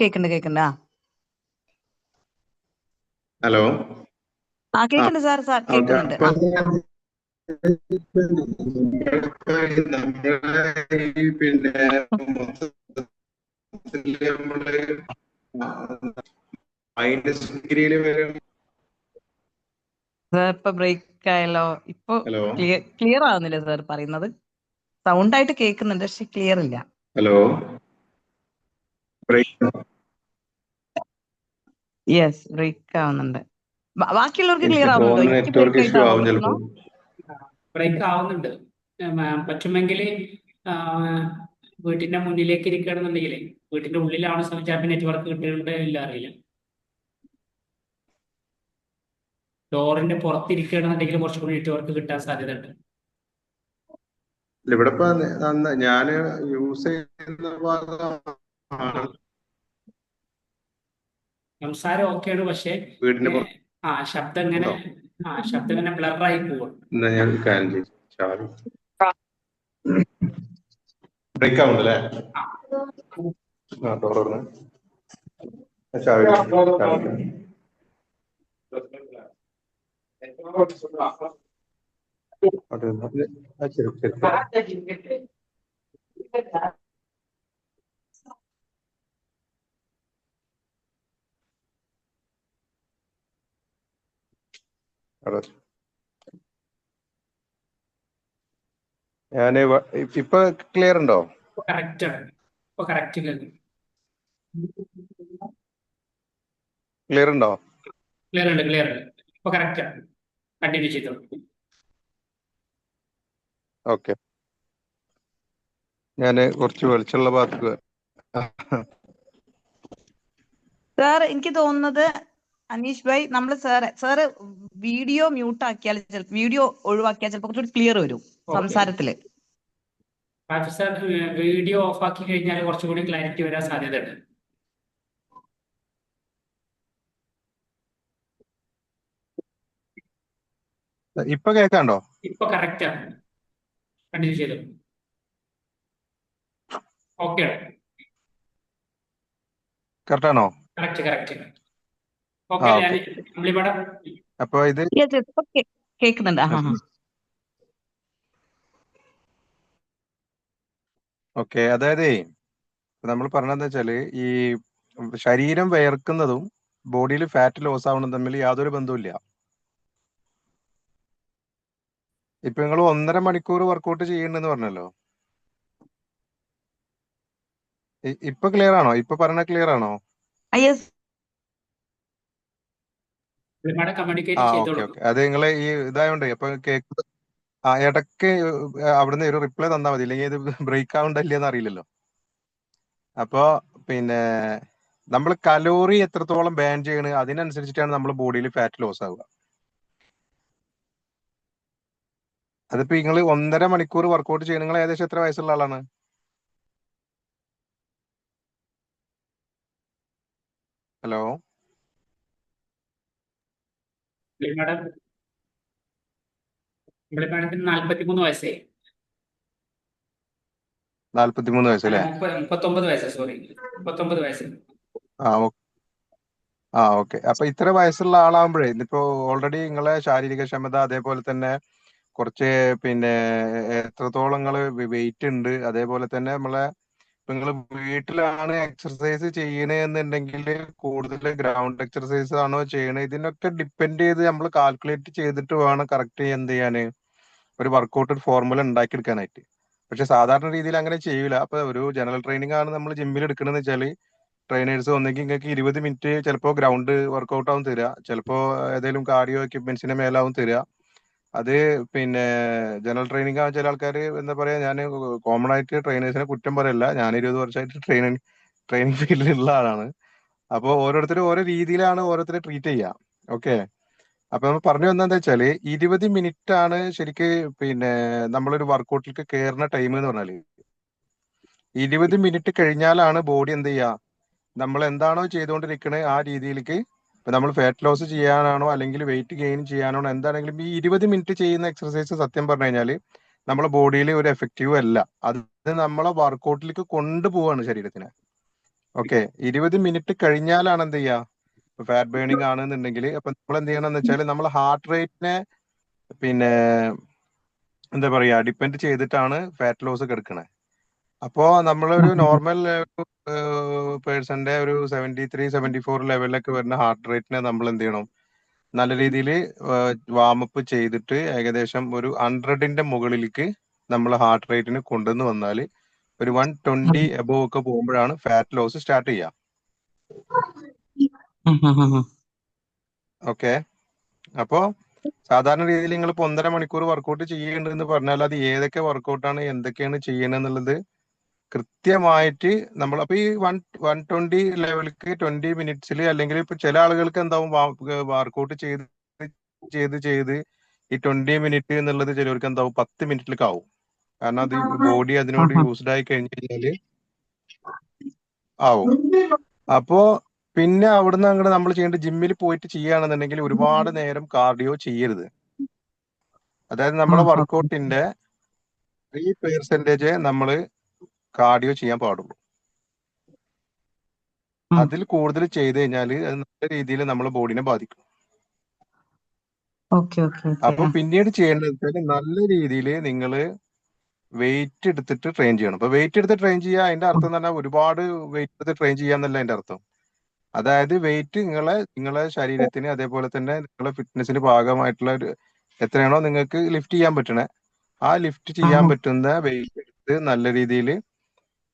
കേക്കണ്ട്. ഹലോ. കേക്കണ്ട് സാർ, കേക്കുന്നുണ്ട്. പിന്നെ നമ്മള് -ഡിഗ്രിയില് വരെ. ഇപ്പൊ ബ്രേക്ക് ആയല്ലോ. ഇപ്പൊ ക്ലിയർ ആവുന്നില്ല സാർ പറയുന്നത്. സൗണ്ട് ആയിട്ട് കേൾക്കുന്നുണ്ട്, പക്ഷെ ക്ലിയർ ഇല്ല. ഹലോ. യെസ്, ബ്രേക്ക് ആവുന്നുണ്ട്. ബാക്കിയുള്ളവർക്ക് ക്ലിയർ ആവുന്നുണ്ടോ? ബ്രേക്ക് ആവുന്നുണ്ട്. പറ്റുമെങ്കിൽ വീട്ടിന്റെ മുന്നിലേക്ക് ഇരിക്കുകയാണെന്നുണ്ടെങ്കിൽ, വീട്ടിന്റെ ഉള്ളിലാണ് സംസാരം നെറ്റ്വർക്ക് കിട്ടുന്നുണ്ട് ഇല്ല അറിയില്ല. ഡോറിന്റെ പുറത്തിരിക്കുകയാണെന്നുണ്ടെങ്കിൽ കുറച്ചുകൂടി നെറ്റ്വർക്ക് കിട്ടാൻ സാധ്യത ഉണ്ട്. ഇവിടെ ഞാന് യൂസ് ചെയ്യുന്ന സംസാരം ഓക്കെയാണ്, പക്ഷെ ശബ്ദം ഇങ്ങനെ ബ്ലറായി പോകും. ഞാൻ ബ്രേക്ക് ആവുന്നല്ലേ? അവിടെ നിന്ന് ശരി ശരി അവിടെ ഞാന് ഇപ്പൊ ക്ലിയർ ഉണ്ടോ? കറക്റ്റ് ആണ്. ഇപ്പൊ കറക്റ്റ് ക്ലിയർ ഉണ്ടോ? ക്ലിയർ ഉണ്ട്, ക്ലിയർ ഉണ്ട്. ഇപ്പൊ കറക്റ്റ് ആണ്. കണ്ടിന്യൂ ചെയ്തോളൂ. ഓക്കെ, ഞാന് കുറച്ച് വെളിച്ചുള്ള ഭാഗത്ത് സാർ എനിക്ക് തോന്നുന്നത് അനീഷ് ഭായ് നമ്മൾ സാറ് വീഡിയോ മ്യൂട്ട് ആക്കിയാൽ വീഡിയോ ഒഴിവാക്കിയാൽ ചിലപ്പോൾ കുറച്ചുകൂടി ക്ലിയർ വരും ഓക്കെ. സംസാരത്തില്. സാർ വീഡിയോ ഓഫ് ആക്കി കഴിഞ്ഞാൽ കുറച്ചുകൂടി ക്ലാരിറ്റി വരാൻ സാധ്യതയുണ്ട്. ഇപ്പൊ കേൾക്കാണ്ടോ? ഇപ്പൊ കറക്റ്റ് ആണ്. കണ്ടിന്യൂ ചെയ്തോളൂ. ഓക്കെ ആണ്. കറക്റ്റ് ആണോ? Correct correct. ആ ഓക്കെ ഓക്കെ. അമ്പിളി മാഡം. അപ്പൊ ഇത് Yes, yes, ഇപ്പൊ കേൾക്കുന്നുണ്ട്. ഓക്കെ, അതായത് നമ്മൾ പറഞ്ഞതെന്ന് വെച്ചാല് ഈ ശരീരം വിയർക്കുന്നതും ബോഡിയിൽ ഫാറ്റ് ലോസ് ആവണതും തമ്മിൽ യാതൊരു ബന്ധവുമില്ല. ഇപ്പൊ നിങ്ങൾ 1.5 മണിക്കൂർ വർക്കൗട്ട് ചെയ്യുന്നുണ്ടെന്ന് പറഞ്ഞല്ലോ. ഇപ്പൊ ക്ലിയർ ആണോ? ഇപ്പൊ പറഞ്ഞ ക്ലിയർ ആണോ? യെസ്. മാഡം ആ കമ്മ്യൂണിക്കേറ്റ് ഓക്കെ ചെയ്തോളൂ. ഓക്കെ. അത് നിങ്ങൾ ഈ ഇതായോണ്ട് അപ്പൊ കേക്ക് ഇടയ്ക്ക് അവിടുന്ന് ഒരു റിപ്ലൈ തന്നാൽ മതി, ഇല്ലെങ്കിൽ ഇത് ബ്രേക്ക് ആവണ്ടല്ലേന്ന് അറിയില്ലല്ലോ. അപ്പൊ പിന്നെ നമ്മൾ കലോറി എത്രത്തോളം ബാൻ ചെയ്യണ് അതിനനുസരിച്ചിട്ടാണ് നമ്മുടെ ബോഡിയിൽ ഫാറ്റ് ലോസ് ആവുക. അതിപ്പോ നിങ്ങൾ 1.5 മണിക്കൂർ വർക്കൗട്ട് ചെയ്യണം. നിങ്ങൾ ഏകദേശം എത്ര വയസ്സുള്ള ആളാണ്? ഹലോ മാഡം മാഡത്തിന് 43 വയസ്സായി. 43 വയസ്സ് അല്ല, അല്ലേ? 39 വയസ്സ്, സോറി, 39 വയസ്സ്. ആ ആ ഓക്കെ. അപ്പൊ ഇത്ര വയസ്സുള്ള ആളാകുമ്പോഴേ ഇന്നിപ്പോ ഓൾറെഡി നിങ്ങളെ ശാരീരിക ക്ഷമത അതേപോലെ തന്നെ കുറച്ച് പിന്നെ എത്രത്തോളം നിങ്ങൾ വെയിറ്റ് ഉണ്ട്, അതേപോലെ തന്നെ നമ്മളെ നിങ്ങൾ വീട്ടിലാണ് എക്സർസൈസ് ചെയ്യണെന്നുണ്ടെങ്കിൽ കൂടുതൽ ഗ്രൗണ്ട് എക്സർസൈസ് ആണോ ചെയ്യണത്, ഇതിനൊക്കെ ഡിപ്പെൻഡ് ചെയ്ത് നമ്മൾ കാൽക്കുലേറ്റ് ചെയ്തിട്ട് വേണം കറക്റ്റ് എന്ത് ചെയ്യാന് ഒരു വർക്കൗട്ട് ഒരു ഫോർമുല ഉണ്ടാക്കിയെടുക്കാനായിട്ട്. പക്ഷെ സാധാരണ രീതിയിൽ അങ്ങനെ ചെയ്യൂല. അപ്പൊ ഒരു ജനറൽ ട്രെയിനിങ് ആണ് നമ്മൾ ജിമ്മിൽ എടുക്കണമെന്ന് വെച്ചാൽ ട്രെയിനേഴ്സ് ഒന്നെങ്കിൽ നിങ്ങൾക്ക് 20 മിനിറ്റ് ചിലപ്പോൾ ഗ്രൗണ്ട് വർക്കൗട്ട് ആവും തരിക, ചിലപ്പോൾ ഏതെങ്കിലും കാർഡിയോ എക്യുപ്മെന്റ്സിന്റെ മേലാവും തരിക. അത് പിന്നെ ജനറൽ ട്രെയിനിങ് ചില ആൾക്കാർ എന്താ പറയാ, ഞാൻ കോമൺ ആയിട്ട് ട്രെയിനേഴ്സിനെ കുറ്റം പറയല്ല, ഞാൻ 20 വർഷമായിട്ട് ട്രെയിനിങ് ഫീൽഡിലുള്ള ആളാണ്. അപ്പോൾ ഓരോരുത്തരും ഓരോ രീതിയിലാണ് ഓരോരുത്തരെ ട്രീറ്റ് ചെയ്യുക. ഓക്കെ, അപ്പൊ നമ്മൾ പറഞ്ഞു വന്നതെന്താ വെച്ചാല് 20 മിനിറ്റ് ആണ് ശരിക്ക് പിന്നെ നമ്മളൊരു വർക്കൗട്ടിലേക്ക് കയറുന്ന ടൈം എന്ന് പറഞ്ഞാല്. 20 മിനിറ്റ് കഴിഞ്ഞാലാണ് ബോഡി എന്ത് ചെയ്യുക, നമ്മൾ എന്താണോ ചെയ്തുകൊണ്ടിരിക്കുന്നത് ആ രീതിയിലേക്ക്, ഇപ്പൊ നമ്മൾ ഫാറ്റ് ലോസ് ചെയ്യാനാണോ അല്ലെങ്കിൽ വെയിറ്റ് ഗെയിൻ ചെയ്യാനാണോ എന്താണെങ്കിലും ഈ 20 മിനിറ്റ് ചെയ്യുന്ന എക്സർസൈസ് സത്യം പറഞ്ഞു കഴിഞ്ഞാൽ നമ്മളെ ബോഡിയിൽ ഒരു എഫക്റ്റീവ് അല്ല. അത് നമ്മളെ വർക്കൗട്ടിലേക്ക് കൊണ്ടുപോവാണ് ശരീരത്തിനെ. ഓക്കെ, 20 മിനിറ്റ് കഴിഞ്ഞാലാണ് എന്ത് ചെയ്യുക, ഫാറ്റ് ബേണിംഗ് ആണെന്നുണ്ടെങ്കിൽ അപ്പൊ നമ്മൾ എന്ത് ചെയ്യണം എന്ന് വെച്ചാൽ നമ്മൾ ഹാർട്ട് റേറ്റിനെ പിന്നെ എന്താ പറയാ ഡിപ്പെൻഡ് ചെയ്തിട്ടാണ് ഫാറ്റ് ലോസ് കിടക്കുന്നത്. അപ്പോ നമ്മളൊരു നോർമൽ പേഴ്സന്റെ ഒരു 73-74 ലെവലിലൊക്കെ വരുന്ന ഹാർട്ട് റേറ്റിനെ നമ്മൾ എന്ത് ചെയ്യണം, നല്ല രീതിയിൽ വാമപ്പ് ചെയ്തിട്ട് ഏകദേശം ഒരു 100ന്റെ മുകളിലേക്ക് നമ്മൾ ഹാർട്ട് റേറ്റിന് കൊണ്ടുവന്ന് വന്നാൽ ഒരു 120 എബോവ് ഒക്കെ പോകുമ്പോഴാണ് ഫാറ്റ് ലോസ് സ്റ്റാർട്ട് ചെയ്യുക. ഓക്കെ, അപ്പോ സാധാരണ രീതിയിൽ നിങ്ങൾ ഇപ്പോൾ 1.5 മണിക്കൂർ വർക്കൗട്ട് ചെയ്യുന്നുണ്ടെന്ന് പറഞ്ഞാൽ അത് ഏതൊക്കെ വർക്കൗട്ടാണ് എന്തൊക്കെയാണ് ചെയ്യണമെന്നുള്ളത് കൃത്യമായിട്ട് നമ്മൾ അപ്പൊ ഈ 120 ലെവലിക്ക് 20 മിനിറ്റ്സിൽ, അല്ലെങ്കിൽ ഇപ്പൊ ചില ആളുകൾക്ക് എന്താവും വർക്കൗട്ട് ചെയ്ത് ചെയ്ത് ചെയ്ത് ഈ 20 മിനിറ്റ് എന്നുള്ളത് ചിലവർക്ക് എന്താവും 10 മിനിറ്റിലേക്ക് ആവും. കാരണം അത് ബോഡി അതിനോട് യൂസ്ഡ് ആയി കഴിഞ്ഞു കഴിഞ്ഞാല് ആവും. അപ്പോ പിന്നെ അവിടുന്ന് അങ്ങോട്ട് നമ്മൾ ചെയ്യേണ്ട ജിമ്മിൽ പോയിട്ട് ചെയ്യുകയാണെന്നുണ്ടെങ്കിൽ ഒരുപാട് നേരം കാർഡിയോ ചെയ്യരുത്. അതായത് നമ്മളെ വർക്കൗട്ടിന്റെ 3% നമ്മൾ കാർഡിയോ ചെയ്യാൻ പാടുള്ളൂ. അതിൽ കൂടുതൽ ചെയ്ത് കഴിഞ്ഞാൽ അത് നല്ല രീതിയിൽ നമ്മളെ ബോഡിനെ ബാധിക്കും. Okay okay okay. അപ്പൊ പിന്നീട് ചെയ്യേണ്ടത് വെച്ചാൽ നല്ല രീതിയിൽ നിങ്ങൾ വെയിറ്റ് എടുത്തിട്ട് ട്രെയിൻ ചെയ്യണം. അപ്പൊ വെയിറ്റ് എടുത്ത് ട്രെയിൻ ചെയ്യുക അതിന്റെ അർത്ഥം എന്ന് പറഞ്ഞാൽ ഒരുപാട് വെയിറ്റ് എടുത്ത് ട്രെയിൻ ചെയ്യാന്നല്ല അതിന്റെ അർത്ഥം. അതായത് വെയിറ്റ് നിങ്ങളെ ശരീരത്തിന് അതേപോലെ തന്നെ നിങ്ങളെ ഫിറ്റ്നസിന് ഭാഗമായിട്ടുള്ള ഒരു എത്രയാണോ നിങ്ങൾക്ക് ലിഫ്റ്റ് ചെയ്യാൻ പറ്റണേ ആ ലിഫ്റ്റ് ചെയ്യാൻ പറ്റുന്ന വെയിറ്റ് എടുത്ത് നല്ല രീതിയിൽ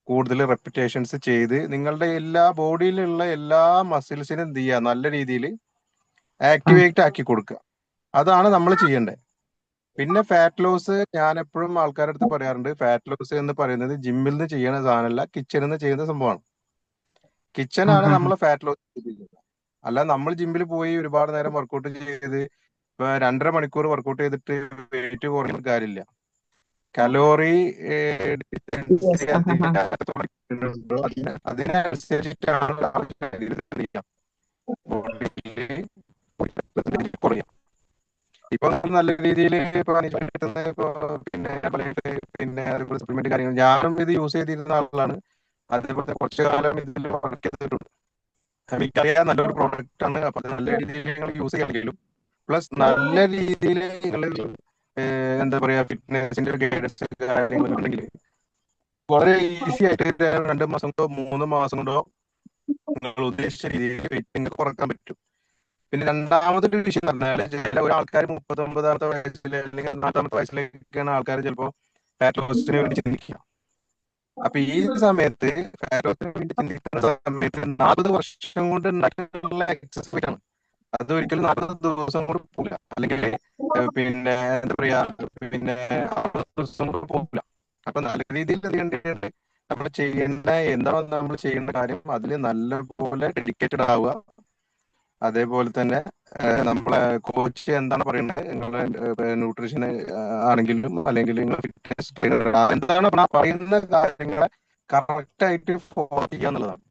കൂടുതൽ റെപ്പിറ്റേഷൻസ് ചെയ്ത് നിങ്ങളുടെ എല്ലാ ബോഡിയിലുള്ള എല്ലാ മസിൽസിനും എന്ത് ചെയ്യുക നല്ല രീതിയിൽ ആക്ടിവേറ്റ് ആക്കി കൊടുക്കുക. അതാണ് നമ്മൾ ചെയ്യേണ്ടത്. പിന്നെ ഫാറ്റ് ലോസ് ഞാൻ എപ്പോഴും ആൾക്കാരുടെ അടുത്ത് പറയാറുണ്ട്, ഫാറ്റ് ലോസ് എന്ന് പറയുന്നത് ജിമ്മിൽ നിന്ന് ചെയ്യുന്ന സാധനമല്ല, കിച്ചണിൽ നിന്ന് ചെയ്യുന്ന സംഭവമാണ്. കിച്ചനാണ് നമ്മളെ ഫാറ്റ് ലോസ് ചെയ്തിരിക്കുന്നത്. അല്ല നമ്മൾ ജിമ്മിൽ പോയി ഒരുപാട് നേരം വർക്കൗട്ട് ചെയ്ത് ഇപ്പൊ 2.5 മണിക്കൂർ വർക്കൗട്ട് ചെയ്തിട്ട് വെയിറ്റ് കുറയുന്ന കാര്യമില്ല. Calorie yes. അതിനനുസരിച്ചിട്ടാണ് കുറയും. ഇപ്പൊ നല്ല രീതിയിൽ ഇപ്പൊ കിട്ടുന്ന ഇപ്പൊ പിന്നെ പിന്നെ അതേപോലെ സപ്ലിമെന്റ് കാര്യങ്ങൾ ഞാനും ഇത് യൂസ് ചെയ്തിരുന്ന ആളാണ്. അതേപോലെ കുറച്ചു കാലം ഇതിൽ വർക്ക് ചെയ്തിട്ടുണ്ട്. എനിക്കറിയാം നല്ലൊരു പ്രോഡക്റ്റ് ആണ്. അപ്പൊ അത് നല്ല രീതിയിൽ നിങ്ങൾ യൂസ് ചെയ്യണമെങ്കിലും പ്ലസ് നല്ല രീതിയിൽ നിങ്ങൾ എന്താ പറയാ ഫിറ്റ്നസിന്റെ ഗൈഡൻസ് കാര്യങ്ങളൊക്കെ ഉണ്ടെങ്കിൽ വളരെ ഈസി ആയിട്ട് 2 മാസം കൊണ്ടോ 3 മാസം കൊണ്ടോ നിങ്ങൾ ഉദ്ദേശിച്ച രീതിയിൽ വെയിറ്റ് കുറക്കാൻ പറ്റും. പിന്നെ രണ്ടാമതൊരു വിഷയം എന്ന് പറഞ്ഞാൽ ചില ആൾക്കാർ 39-ാമത്തെ വയസ്സിൽ അല്ലെങ്കിൽ 40-ാമത്തെ വയസ്സിലേക്കാണ് ആൾക്കാർ ചിലപ്പോൾ ഫാറ്റ് ലോസിന് വേണ്ടി ചിന്തിക്കുക. അപ്പൊ ഈ സമയത്ത് ഫാറ്റ് ലോസിന് വേണ്ടി ചിന്തിക്കുന്ന സമയത്ത് 40 വർഷം കൊണ്ട് ഉണ്ടാക്കിയിട്ടുള്ള എക്സസൈസ് ആണ്. അത് ഒരിക്കലും 40 ദിവസം കൊണ്ട് പോകില്ല, അല്ലെങ്കിൽ പിന്നെ എന്താ പറയാ പിന്നെ 60 ദിവസം കൊണ്ട് പോകില്ല. അപ്പൊ നല്ല രീതിയിൽ ചെയ്യേണ്ടത് നമ്മൾ എന്താണോ നമ്മൾ ചെയ്യേണ്ട കാര്യം അതിൽ നല്ല പോലെ ഡെഡിക്കേറ്റഡ് ആവുക. അതേപോലെ തന്നെ നമ്മളെ കോച്ച് എന്താണ് പറയുന്നത്, നിങ്ങളുടെ ന്യൂട്രീഷൻ ആണെങ്കിലും അല്ലെങ്കിൽ ഫിറ്റ്നസ് ട്രെയിനർ എന്താണ് പറയുന്ന കാര്യങ്ങളെ കറക്റ്റ് ആയിട്ട് ഫോളോ ചെയ്യുക എന്നുള്ളതാണ്.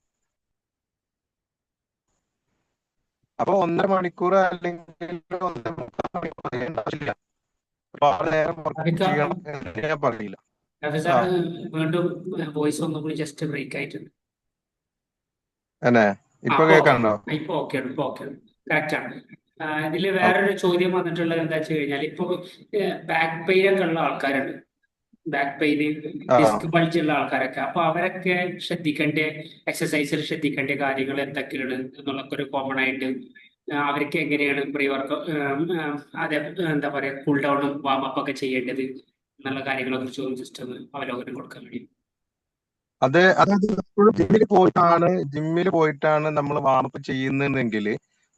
അപ്പൊ 1.5 മണിക്കൂർ അല്ലെങ്കിൽ 1.25 മണിക്കൂർ ചെയ്യേണ്ട ആവശ്യമില്ല. ഒരുപാട് നേരം വർക്ക് ചെയ്യണം എന്ന് ഞാൻ പറയില്ല. ആ വീണ്ടും വോയിസ് ഒന്നും കൂടി ജസ്റ്റ് ബ്രേക്ക് ആയിട്ടുണ്ട്. തന്നെ ഇപ്പൊ കേൾക്കാനുണ്ടോ? ഇപ്പൊ ഓക്കെ കറക്റ്റ് ആണ്. ഇതില് വേറൊരു ചോദ്യം വന്നിട്ടുള്ളത് എന്താ വെച്ച് കഴിഞ്ഞാൽ ഇപ്പൊ ബാക്ക് പെയിൻ ഒക്കെ ഉള്ള ആൾക്കാരുണ്ട്. ബാക്ക് പെയിന് ഡിസ്ക് ബൾജ് ഉള്ള ആൾക്കാരൊക്കെ, അപ്പൊ അവരൊക്കെ ശ്രദ്ധിക്കേണ്ട എക്സസൈസിൽ ശ്രദ്ധിക്കേണ്ട കാര്യങ്ങൾ എന്തൊക്കെയാണ് എന്നുള്ളൊക്കെ ഒരു കോമൺ ആയിട്ട് അവർക്ക് എങ്ങനെയാണ് പ്രീ വർക്ക് അതെ എന്താ പറയാ കൂൾ ഡൗണും വാം അപ്പ് ഒക്കെ ചെയ്യേണ്ടത് എന്നുള്ള കാര്യങ്ങളെ കുറിച്ച് ജസ്റ്റ് ഒന്ന് അവലോകനം കൊടുക്കാൻ വേണ്ടി. അതായത് ജിമ്മിൽ പോയിട്ടാണ് നമ്മൾ വാമപ്പ് ചെയ്യുന്നതെങ്കിൽ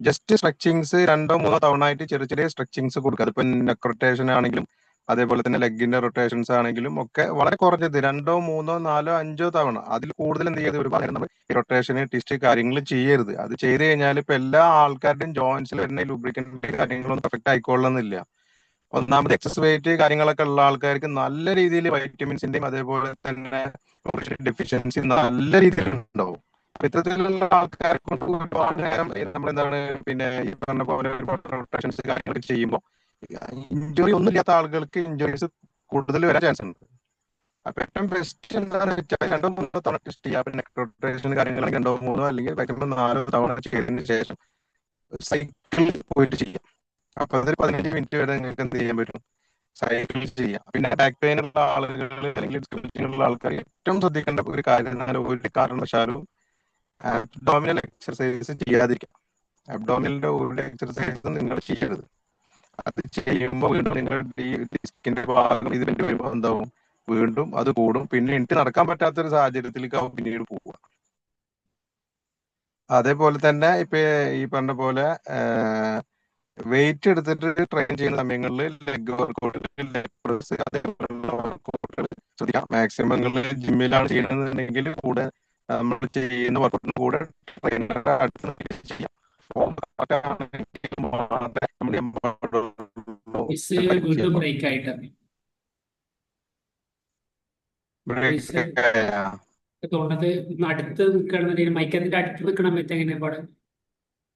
ജസ്റ്റ് സ്ട്രെച്ചിങ്സ് 2-3 തവണ ആയിട്ട് ചെറിയ ചെറിയ സ്ട്രെച്ചിങ്സ് കൊടുക്കുക. അതിപ്പോ നെക്ക് റൊട്ടേഷൻ ആണെങ്കിലും അതേപോലെ തന്നെ ലെഗിന്റെ റൊട്ടേഷൻസ് ആണെങ്കിലും ഒക്കെ വളരെ കുറഞ്ഞത് 2-3-4-5 തവണ, അതിൽ കൂടുതൽ എന്ത് ചെയ്ത് ഒരുപാട് നേരം നമ്മൾ റൊട്ടേഷന് ടിസ്റ്റ് കാര്യങ്ങൾ ചെയ്യരുത്. അത് ചെയ്ത് കഴിഞ്ഞാൽ ഇപ്പൊ എല്ലാ ആൾക്കാരുടെയും ജോയിന്റ്സിൽ വരുന്ന ലൂബ്രിക്കന്റ് കാര്യങ്ങളൊന്നും പെർഫെക്റ്റ് ആയിക്കൊള്ളുന്നില്ല. ഒന്നാമത് എക്സസ് വെയിറ്റ് കാര്യങ്ങളൊക്കെ ഉള്ള ആൾക്കാർക്ക് നല്ല രീതിയിൽ വൈറ്റമിൻസിന്റെയും അതേപോലെ തന്നെ ഡെഫിഷ്യൻസി നല്ല രീതിയിൽ ഉണ്ടാവും. അപ്പൊ ഇത്തരത്തിലുള്ള ആൾക്കാരെ കൊണ്ട് ഒരുപാട് നേരം നമ്മളെന്താണ് പിന്നെ ഈ പറഞ്ഞ പോലെ ഒരുപാട് റൊട്ടേഷൻസ് കാര്യങ്ങളൊക്കെ ചെയ്യുമ്പോൾ ഇഞ്ചുറി ഒന്നും ഇല്ലാത്ത ആളുകൾക്ക് ഇഞ്ചുറീസ് കൂടുതൽ വരാൻ ചാൻസ് ഉണ്ട്. അപ്പൊ ഏറ്റവും ബെസ്റ്റ് എന്താണെന്ന് വെച്ചാൽ 2-3 തവണ ടെസ്റ്റ് ചെയ്യുക. പിന്നെ റൊട്ടേഷൻ കാര്യങ്ങളൊക്കെ 2-3 അല്ലെങ്കിൽ മാക്സിമം 4 തവണ ചെയ്തതിന് ശേഷം സൈക്കിൾ പോയിട്ട് ചെയ്യാം. അപ്പൊ അതൊരു 15 മിനിറ്റ് വരെ നിങ്ങൾക്ക് എന്ത് ചെയ്യാൻ പറ്റും, സൈക്കിൾ ചെയ്യാം. പിന്നെ ബാക്ക് പെയിൻ ഉള്ള ആളുകൾ അല്ലെങ്കിൽ ഡിസ്കബിലിറ്റി ഉള്ള ആൾക്കാർ ഏറ്റവും ശ്രദ്ധിക്കേണ്ട ഒരു കാര്യം എന്നാൽ ഒരു കാരണവശാലും അബ്ഡോമിനൽ എക്സർസൈസ് ചെയ്യാതിരിക്കാം. അബ്ഡോമിനലിന്റെ ഒരു എക്സർസൈസ് നിങ്ങൾ ചെയ്യരുത്. അത് ചെയ്യുമ്പോൾ വീണ്ടും നിങ്ങളുടെ ഈ ഡിസ്കിന്റെ ഭാഗം ഇതിന്റെ വരുമ്പോൾ എന്താവും, വീണ്ടും അത് കൂടും. പിന്നെ എനിക്ക് നടക്കാൻ പറ്റാത്തൊരു സാഹചര്യത്തിലേക്ക് ആവും പിന്നീട് പോവുക. അതേപോലെ തന്നെ ഇപ്പൊ ഈ പറഞ്ഞ പോലെ വെയിറ്റ് എടുത്തിട്ട് ട്രെയിൻ ചെയ്യുന്ന സമയങ്ങളിൽ ലെഗ് വർക്കൗട്ടുകൾ, ലെഗ് പ്രസ് അതേപോലുള്ള വർക്കൗട്ടുകൾ ശ്രദ്ധിക്കാം. മാക്സിമം നിങ്ങൾ ജിമ്മിലാണ് ചെയ്യണമെന്നുണ്ടെങ്കിൽ കൂടെ നമ്മൾ ചെയ്യുന്ന വർക്കൗട്ടിന് കൂടെ ട്രെയിനറുടെ അടുത്ത് ചെയ്യാം. വീണ്ടും ബ്രേക്ക് ആയിട്ട് തോന്നുന്നത് അടുത്ത് നിൽക്കണമെന്നുണ്ടെങ്കിൽ മൈക്കതിന്റെ അടുത്ത് നിൽക്കണം സമയത്ത് എങ്ങനെ പാട്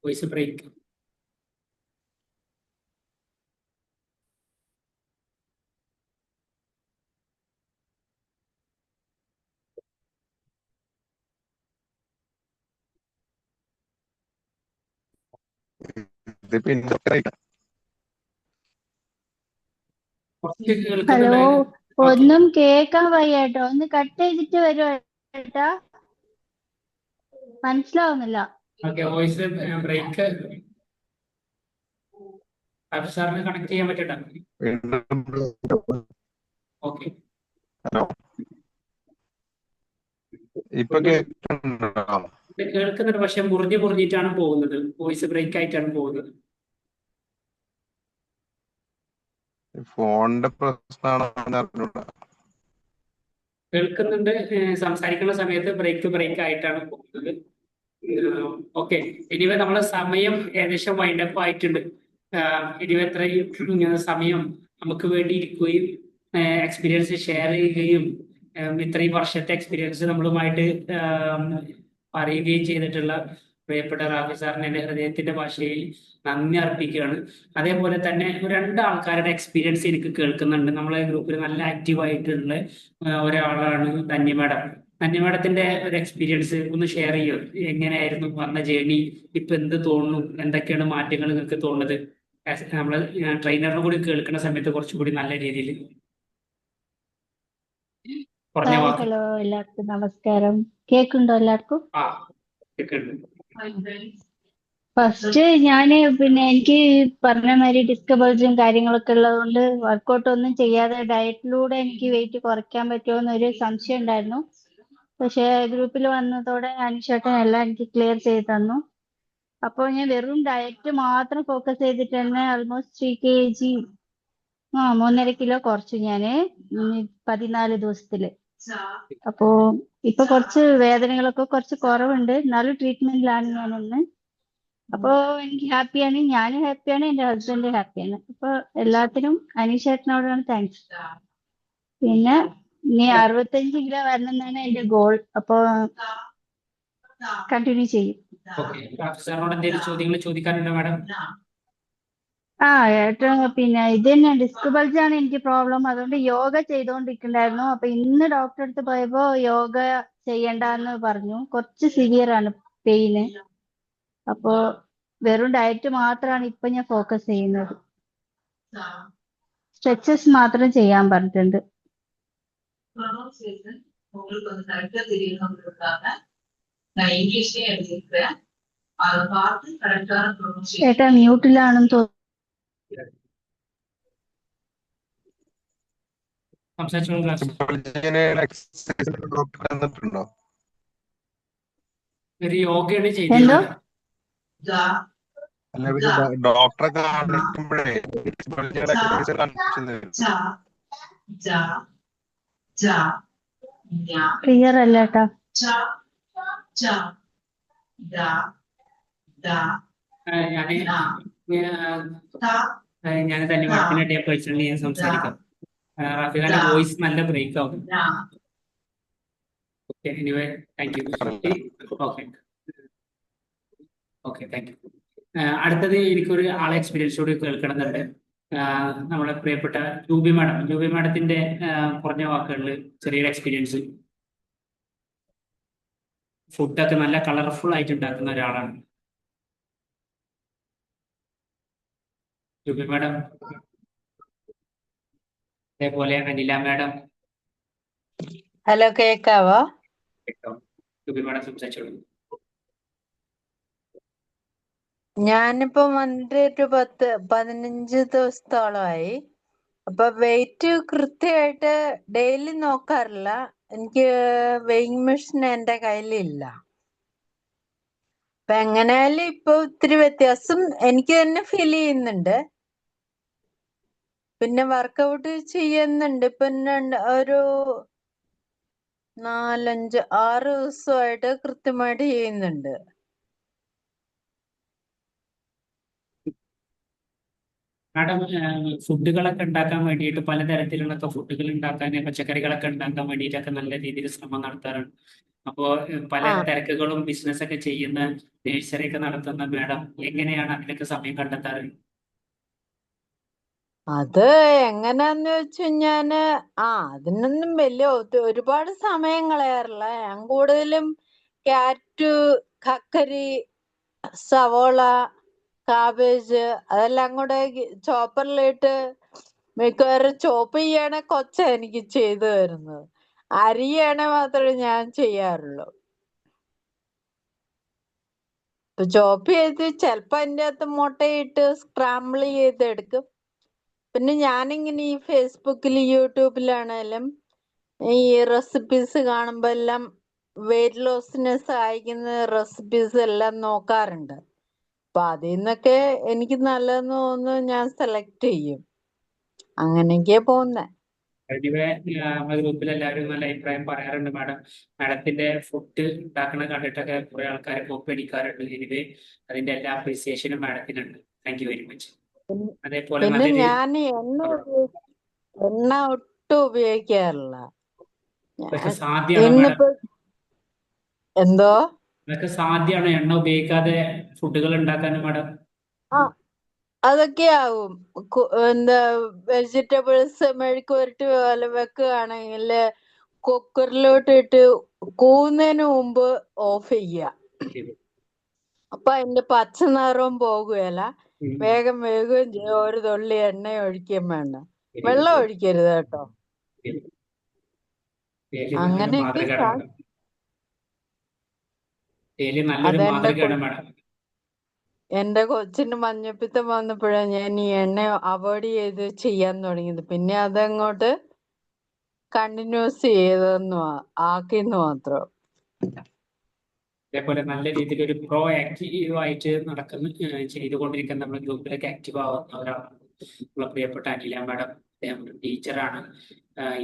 വോയിസ് ബ്രേക്ക്. ഇത് പിന്നെ കുറച്ച് ഹലോ, കേൾക്കുന്നുണ്ടായിരുന്നു. ഓക്കെ ഒന്നും കേക്കാൻ വയ്യ കേട്ടോ. ഒന്ന് കട്ട് ചെയ്തിട്ട് വരുമോ ഏട്ടാ? മനസ്സിലാവുന്നില്ല. ഓക്കെ, വോയിസ് ബ്രേക്ക് സാറിന് കണക്ട് ചെയ്യാൻ പറ്റണ്ട. വീണ്ടും ഓക്കെ, ഹലോ, ഇപ്പൊ കേൾക്കുന്നുണ്ടോ? കേൾക്കുന്നുണ്ട്, പക്ഷെ മുറിഞ്ഞിട്ടാണ് പോകുന്നത്. വോയിസ് ബ്രേക്ക് ആയിട്ടാണ് പോകുന്നത്. ഫോണിന്റെ പ്രശ്നമാണെന്ന് അറിഞ്ഞൂടാ. കേൾക്കുന്നുണ്ട്, സംസാരിക്കുന്ന സമയത്ത് ബ്രേക്ക് ആയിട്ടാണ് പോകുന്നത്. ഓക്കെ, ഇനിവേ നമ്മളെ സമയം ഏകദേശം വൈൻഡപ്പ് ആയിട്ടുണ്ട്. ഇനിവേ ഇത്രയും സമയം നമുക്ക് വേണ്ടി ഇരിക്കുകയും എക്സ്പീരിയൻസ് ഷെയർ ചെയ്യുകയും ഇത്രയും വർഷത്തെ എക്സ്പീരിയൻസ് നമ്മളുമായിട്ട് പറയുകയും ചെയ്തിട്ടുള്ള പ്രിയപ്പെട്ട റാഫി സാറിന് എൻ്റെ ഹൃദയത്തിന്റെ ഭാഷയിൽ നന്ദി അർപ്പിക്കുകയാണ്. അതേപോലെ തന്നെ രണ്ട് ആൾക്കാരുടെ എക്സ്പീരിയൻസ് എനിക്ക് കേൾക്കുന്നുണ്ട്. നമ്മളെ ഗ്രൂപ്പിൽ നല്ല ആക്റ്റീവായിട്ടുള്ള ഒരാളാണ് ധന്യ മാഡം. ധന്യ മാഡത്തിന്റെ ഒരു എക്സ്പീരിയൻസ് ഒന്ന് ഷെയർ ചെയ്യോ? എങ്ങനെയായിരുന്നു വന്ന ജേണി? ഇപ്പൊ എന്ത് തോന്നുന്നു? എന്തൊക്കെയാണ് മാറ്റങ്ങൾ നിങ്ങൾക്ക് തോന്നുന്നത്? നമ്മള് ട്രെയിനറിനെ കൂടി കേൾക്കുന്ന സമയത്ത് കുറച്ചുകൂടി നല്ല രീതിയിൽ കുറഞ്ഞ ഹായ്, വാക്ക്. ഹലോ, എല്ലാവർക്കും നമസ്കാരം. കേൾക്കുന്നുണ്ടോ എല്ലാവർക്കും? ആ കേൾക്കുന്നുണ്ട്. ഫസ്റ്റ് പിന്നെ എനിക്ക് പറഞ്ഞ മാതിരി ഡിസ്ക് ബൾജും കാര്യങ്ങളൊക്കെ ഉള്ളതുകൊണ്ട് വർക്കൗട്ട് ഒന്നും ചെയ്യാതെ ഡയറ്റിലൂടെ എനിക്ക് വെയിറ്റ് കുറയ്ക്കാൻ പറ്റുമോ എന്നൊരു സംശയം ഉണ്ടായിരുന്നു. പക്ഷെ ഗ്രൂപ്പിൽ വന്നതോടെ അനുശേട്ടൻ എല്ലാം എനിക്ക് ക്ലിയർ ചെയ്ത് തന്നു. അപ്പോൾ ഞാൻ വെറും ഡയറ്റ് മാത്രം ഫോക്കസ് ചെയ്തിട്ട് തന്നെ ആൾമോസ്റ്റ് 3 kg 3.5 കിലോ കുറച്ചു ഞാന് 14 ദിവസത്തില്. അപ്പോ ഇപ്പൊ കുറച്ച് വേദനകളൊക്കെ കുറച്ച് കുറവുണ്ട്. എന്നാലും ട്രീറ്റ്മെന്റിലാണ് ഞാനൊന്ന്. അപ്പോ എനിക്ക് ഹാപ്പിയാണ്, ഞാനും ഹാപ്പിയാണ്, എന്റെ ഹസ്ബൻഡ് ഹാപ്പിയാണ്. അപ്പൊ എല്ലാത്തിനും അനീഷേട്ടനോടാണ് താങ്ക്സ്. പിന്നെ ഇനി 65 കിലോ വരണം എന്നാണ് എന്റെ ഗോൾ. അപ്പൊ കണ്ടിന്യൂ ചെയ്യും. ഓക്കെ, റാഫി സാറിനോട് എന്തെങ്കിലും ചോദ്യങ്ങൾ ചോദിക്കാനുണ്ടോ മാഡം? ഏട്ടാ, പിന്നെ ഇത് തന്നെ ഡിസ്ക് ബൾജാണ് എനിക്ക് പ്രോബ്ലം. അതുകൊണ്ട് യോഗ ചെയ്തുകൊണ്ടിരിക്കണ്ടായിരുന്നു. അപ്പൊ ഇന്ന് ഡോക്ടറെ അടുത്ത് പോയപ്പോ യോഗ ചെയ്യണ്ടെന്ന് പറഞ്ഞു. കുറച്ച് സിവിയർ ആണ് പെയിന്. അപ്പോ വെറും ഡയറ്റ് മാത്രമാണ് ഇപ്പൊ ഞാൻ ഫോക്കസ് ചെയ്യുന്നത്. സ്ട്രെച്ചസ് മാത്രം ചെയ്യാൻ പറഞ്ഞിട്ടുണ്ട്. ഏട്ടാ മ്യൂട്ടിലാണെന്ന് തോന്നുന്നു. സംസാരിച്ചോളൂ റാഫി. Exercise doctor തന്നിട്ടുണ്ടോ? ഒരു യോഗയാണ് എന്തോ? ചെയ്തിരുന്നത്. അല്ല, പിന്നെ ഡോക്ടറെ കാണിക്കുമ്പോഴേ എക്സസൈസ് കാണിച്ചു തരും. ക്ലിയർ അല്ല ഏട്ടാ. ഞാൻ തന്നെ മാഡത്തിനായിട്ട് ഞാൻ പേഴ്സണലി ഞാൻ സംസാരിക്കാം. റാഫിഖാന്റെ വോയിസ് നല്ല ബ്രേക്ക് ആവും. Okay, anyway thank you. Okay okay, thank you. അടുത്തത് എനിക്കൊരു ആളെ എക്സ്പീരിയൻസ് കൂടി കേൾക്കണമെന്നുണ്ട്. നമ്മളെ പ്രിയപ്പെട്ട ജൂബി മാഡത്തിന്റെ കുറഞ്ഞ വാക്കുകളിൽ ചെറിയൊരു എക്സ്പീരിയൻസ്. ഫുഡൊക്കെ നല്ല കളർഫുൾ ആയിട്ട് ഉണ്ടാക്കുന്ന ഒരാളാണ് ജൂബി മാഡം. അതേപോലെ അനില മാഡം. ഹലോ, കേക്കാവോ? കേട്ടോ, ജൂബി മാഡം സംസാരിച്ചോളൂ. ഞാനിപ്പോ വന്നിട്ട് ഒരു 15 ദിവസത്തോളമായി. അപ്പൊ വെയിറ്റ് കൃത്യമായിട്ട് ഡെയിലി നോക്കാറില്ല. എനിക്ക് വെയിങ് മെഷീൻ എന്റെ കയ്യിലില്ല. അപ്പൊ എങ്ങനെയായാലും ഇപ്പൊ ഒത്തിരി വ്യത്യാസം എനിക്ക് തന്നെ ഫീൽ ചെയ്യുന്നുണ്ട്. പിന്നെ വർക്കൗട്ട് ചെയ്യുന്നുണ്ട്. ഇപ്പൊ ഒരു 4-5-6 ദിവസമായിട്ട് കൃത്യമായിട്ട് ചെയ്യുന്നുണ്ട്. മാഡം, ഫുഡുകളൊക്കെ ഉണ്ടാക്കാൻ വേണ്ടിയിട്ട് പലതരത്തിലുള്ള ഫുഡുകൾ ഉണ്ടാക്കാൻ, പച്ചക്കറികളൊക്കെ ഉണ്ടാക്കാൻ വേണ്ടിയിട്ടൊക്കെ നല്ല രീതിയിൽ ശ്രമം നടത്താറുണ്ട്. അപ്പോൾ പല തിരക്കുകളും ബിസിനസ്സൊക്കെ ചെയ്യുന്ന നഴ്സറി ഒക്കെ നടത്തുന്ന മാഡം എങ്ങനെയാണ് അതിനൊക്കെ സമയം കണ്ടെത്താറ്? അത് എങ്ങനാന്ന് വെച്ച് കഴിഞ്ഞാല് അതിനൊന്നും വലിയ ഒരുപാട് സമയം കളയാറില്ല. ഞാൻ കൂടുതലും ക്യാരറ്റ്, കക്കരി, സവോള, കാബേജ് അതെല്ലാം കൂടെ ചോപ്പറിലിട്ട് മിക്കവാറും ചോപ്പ് ചെയ്യണ കൊച്ച എനിക്ക് ചെയ്തു തരുന്നത്. അരിയണ മാത്രമേ ഞാൻ ചെയ്യാറുള്ളൂ. ഇപ്പൊ ചോപ്പ് ചെയ്ത് ചിലപ്പോ അതിൻ്റെ അകത്ത് മുട്ടയിട്ട് സ്ക്രാമ്പിൾ ചെയ്തെടുക്കും. പിന്നെ ഞാനിങ്ങനെ ഈ ഫേസ്ബുക്കിൽ യൂട്യൂബിലാണേലും ഈ റെസിപ്പീസ് കാണുമ്പോ എല്ലാം വെയിറ്റ് ലോസിനെ സഹായിക്കുന്ന റെസിപ്പീസ് എല്ലാം നോക്കാറുണ്ട്. അപ്പൊ അതിൽ നിന്നൊക്കെ എനിക്ക് നല്ലതെന്ന് തോന്നുന്നു ഞാൻ സെലക്ട് ചെയ്യും. അങ്ങനെയൊക്കെയാ പോകുന്നെ. പൊതുവെ നമ്മുടെ ഗ്രൂപ്പിൽ എല്ലാവരും നല്ല അഭിപ്രായം പറയാറുണ്ട്. മാഡത്തിന്റെ ഫുഡ് ഉണ്ടാക്കണ കണ്ടിട്ടൊക്കെ കുറെ ആൾക്കാർ കോപ്പി അടിക്കാറുണ്ട്. എനിവേ അതിന്റെ എല്ലാ അപ്രീസിയേഷനും മാഡത്തിനുണ്ട്. Thank you very much. അതേപോലെ പിന്നെ നല്ലൊരു ഞാൻ എണ്ണ ഒട്ടും ഉപയോഗിക്കാറില്ല. ഇതൊക്കെ ഞാൻ സാധ്യമാണോ മാഡം? ഇന്നിപ്പോ എന്തോ ഇതൊക്കെ സാധ്യമാണോ എണ്ണ ഉപയോഗിക്കാതെ ഫുഡുകൾ ഉണ്ടാക്കാനും മാഡം? ആ അതൊക്കെ ആവും. എന്താ വെജിറ്റബിൾസ് മെഴുക്ക് പുരട്ടി പോലെ വെക്കുകയാണെങ്കിൽ കുക്കറിലോട്ട് ഇട്ട് കൂവുന്നതിന് മുമ്പ് ഓഫ് ചെയ്യുക. അപ്പൊ അതിന്റെ പച്ച നിറവും പോകുകയില്ല, വേഗം വേകുകയും ചെയ്യും. ഒരു തുള്ളി എണ്ണ ഒഴിക്കുകയും വേണ്ട. വെള്ളം ഒഴിക്കരുത് കേട്ടോ. അങ്ങനെയൊക്കെ നല്ലൊരു അതെന്റെ മാതൃകയാണ് മാഡം. എന്റെ കൊച്ചിന് മഞ്ഞപ്പിത്തം വന്നപ്പോഴാണ് ഞാൻ ഈ എണ്ണ അവോയ്ഡ് ചെയ്ത് ചെയ്യാൻ തുടങ്ങിയത്. പിന്നെ അതങ്ങോട്ട് കണ്ടിന്യൂസ് ചെയ്തെന്ന് ആക്കിന്ന് മാത്രം. അതേപോലെ നല്ല രീതിയിൽ ഒരു പ്രോ ആക്റ്റീവ് ആയിട്ട് ചെയ്തുകൊണ്ടിരിക്കുന്ന നമ്മുടെ ഗ്രൂപ്പിലൊക്കെ ആക്റ്റീവ് ആവുന്ന ഒരാളാണ് നമ്മളെ പ്രിയപ്പെട്ട അനില മാഡം. അദ്ദേഹം ഒരു ടീച്ചറാണ്.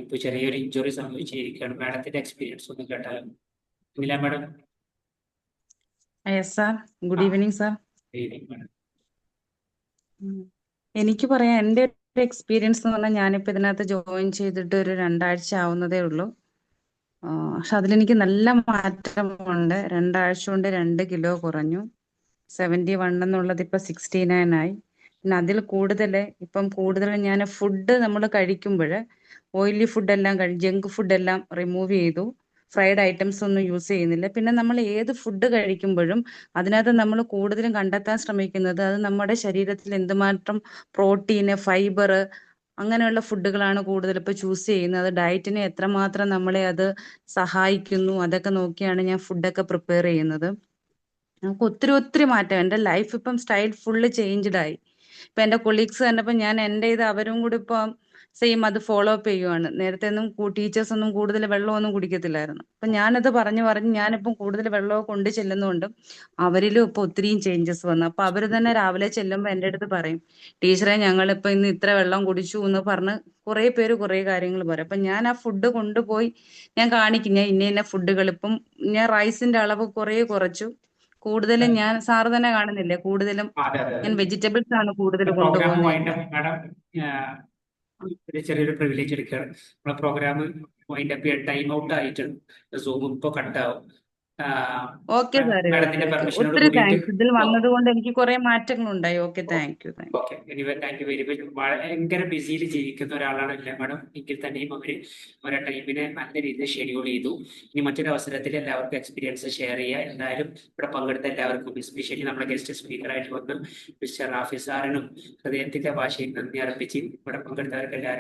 ഇപ്പൊ ചെറിയൊരു ഇഞ്ചുറി സംഭവിച്ചിരിക്കുകയാണ്. മാഡത്തിന്റെ എക്സ്പീരിയൻസ് ഒന്ന് കേട്ടാലോ? Anila madam. Yes sir, good evening sir. Madam. എനിക്ക് പറയാം, എൻ്റെ ഒരു എക്സ്പീരിയൻസ് എന്ന് പറഞ്ഞാൽ ഞാനിപ്പോൾ ഇതിനകത്ത് ജോയിൻ ചെയ്തിട്ട് ഒരു 2 ആഴ്ച ആവുന്നതേ ഉള്ളൂ. പക്ഷെ അതിലെനിക്ക് നല്ല മാറ്റമുണ്ട്. 2 ആഴ്ച കൊണ്ട് 2 കിലോ കുറഞ്ഞു. 71 എന്നുള്ളത് ഇപ്പം 69 ആയി. പിന്നെ അതിൽ കൂടുതൽ ഇപ്പം ഞാൻ ഫുഡ് നമ്മൾ കഴിക്കുമ്പോൾ ഓയിലി ഫുഡെല്ലാം ജങ്ക് ഫുഡെല്ലാം റിമൂവ് ചെയ്തു. ഫ്രൈഡ് ഐറ്റംസ് ഒന്നും യൂസ് ചെയ്യുന്നില്ല. പിന്നെ നമ്മൾ ഏത് ഫുഡ് കഴിക്കുമ്പോഴും അതിനകത്ത് നമ്മൾ കൂടുതലും കണ്ടെത്താൻ ശ്രമിക്കുന്നത് അത് നമ്മുടെ ശരീരത്തിൽ എന്തുമാത്രം പ്രോട്ടീന്, ഫൈബർ അങ്ങനെയുള്ള ഫുഡുകളാണ് കൂടുതൽ ഇപ്പോൾ ചൂസ് ചെയ്യുന്നത്. ഡയറ്റിനെ എത്രമാത്രം നമ്മളെ അത് സഹായിക്കുന്നു അതൊക്കെ നോക്കിയാണ് ഞാൻ ഫുഡൊക്കെ പ്രിപ്പയർ ചെയ്യുന്നത്. നമുക്ക് ഒത്തിരി മാറ്റം. എൻ്റെ ലൈഫ് ഇപ്പം സ്റ്റൈൽ ഫുള്ള് ചേഞ്ച്ഡ് ആയി. ഇപ്പം എൻ്റെ കൊളീഗ്സ് കണ്ടപ്പോൾ ഞാൻ എൻ്റെ ഇത് അവരും കൂടി ഇപ്പം സെയിം അത് ഫോളോ അപ്പ് ചെയ്യുവാണ്. നേരത്തെ ഒന്നും ടീച്ചേഴ്സ് ഒന്നും കൂടുതൽ വെള്ളമൊന്നും കുടിക്കത്തില്ലായിരുന്നു. അപ്പം ഞാനത് പറഞ്ഞ് ഞാനിപ്പം കൂടുതൽ വെള്ളമൊക്കെ കൊണ്ട് ചെല്ലുന്നതുകൊണ്ട് അവരിലും ഇപ്പം ഒത്തിരിയും ചേഞ്ചസ് വന്നു. അപ്പം അവർ തന്നെ രാവിലെ ചെല്ലുമ്പോൾ എൻ്റെ അടുത്ത് പറയും, ടീച്ചറെ ഞങ്ങളിപ്പോൾ ഇന്ന് ഇത്ര വെള്ളം കുടിച്ചു എന്ന് പറഞ്ഞ് കുറേ പേര് കുറേ കാര്യങ്ങൾ പറയും. അപ്പം ഞാൻ ആ ഫുഡ് കൊണ്ടുപോയി ഞാൻ കാണിക്കും, ഞാൻ ഇന്ന ഫുഡുകൾ ഇപ്പം ഞാൻ റൈസിന്റെ അളവ് കുറച്ചു. കൂടുതലും ഞാൻ സാറ് തന്നെ കാണുന്നില്ലേ, കൂടുതലും ഞാൻ വെജിറ്റബിൾസ് ആണ് കൂടുതൽ പ്രോഗ്രാം കൊണ്ടുപോകുന്നത്. മാഡം ഒരു ചെറിയൊരു പ്രിവിലേജ് എടുക്കുകയാണ്. നമ്മളെ പ്രോഗ്രാം വൈൻഡ് അപ്പ് ചെയ്യാൻ ടൈം ഔട്ട് ആയിട്ടുണ്ട്. സൂം ഇപ്പൊ കട്ടാവും. ഓക്കെ സാർ, മാഡത്തിന്റെ പെർമിഷനോട് ഒത്തിരി കൂടിയിട്ട് താങ്ക്സ്. ഇതിൽ വന്നത് കൊണ്ട് എനിക്ക് കുറെ മാറ്റങ്ങൾ ഉണ്ടായി. Okay, thank you. Okay, thank you very much. ഭയങ്കര ബിസിയിൽ ജീവിക്കുന്ന ഒരാളാണല്ലേ മാഡം. എങ്കിൽ തന്നെയും അവരെ ടൈമിനെ നല്ല രീതിയിൽ ഷെഡ്യൂൾ ചെയ്തു. ഇനി മറ്റൊരു അവസരത്തിൽ എല്ലാവർക്കും എക്സ്പീരിയൻസ് ഷെയർ ചെയ്യുക. എന്തായാലും ഇവിടെ പങ്കെടുത്ത എല്ലാവർക്കും, എസ്പെഷ്യലി നമ്മുടെ ഗസ്റ്റ് സ്പീക്കറായിട്ട് വന്ന് മിസ്റ്റർ റാഫി സാറിനും ഹൃദയത്തിന്റെ ഭാഷയിൽ നന്ദി അർപ്പിച്ച് ഇവിടെ പങ്കെടുത്തവർക്ക് എല്ലാവരും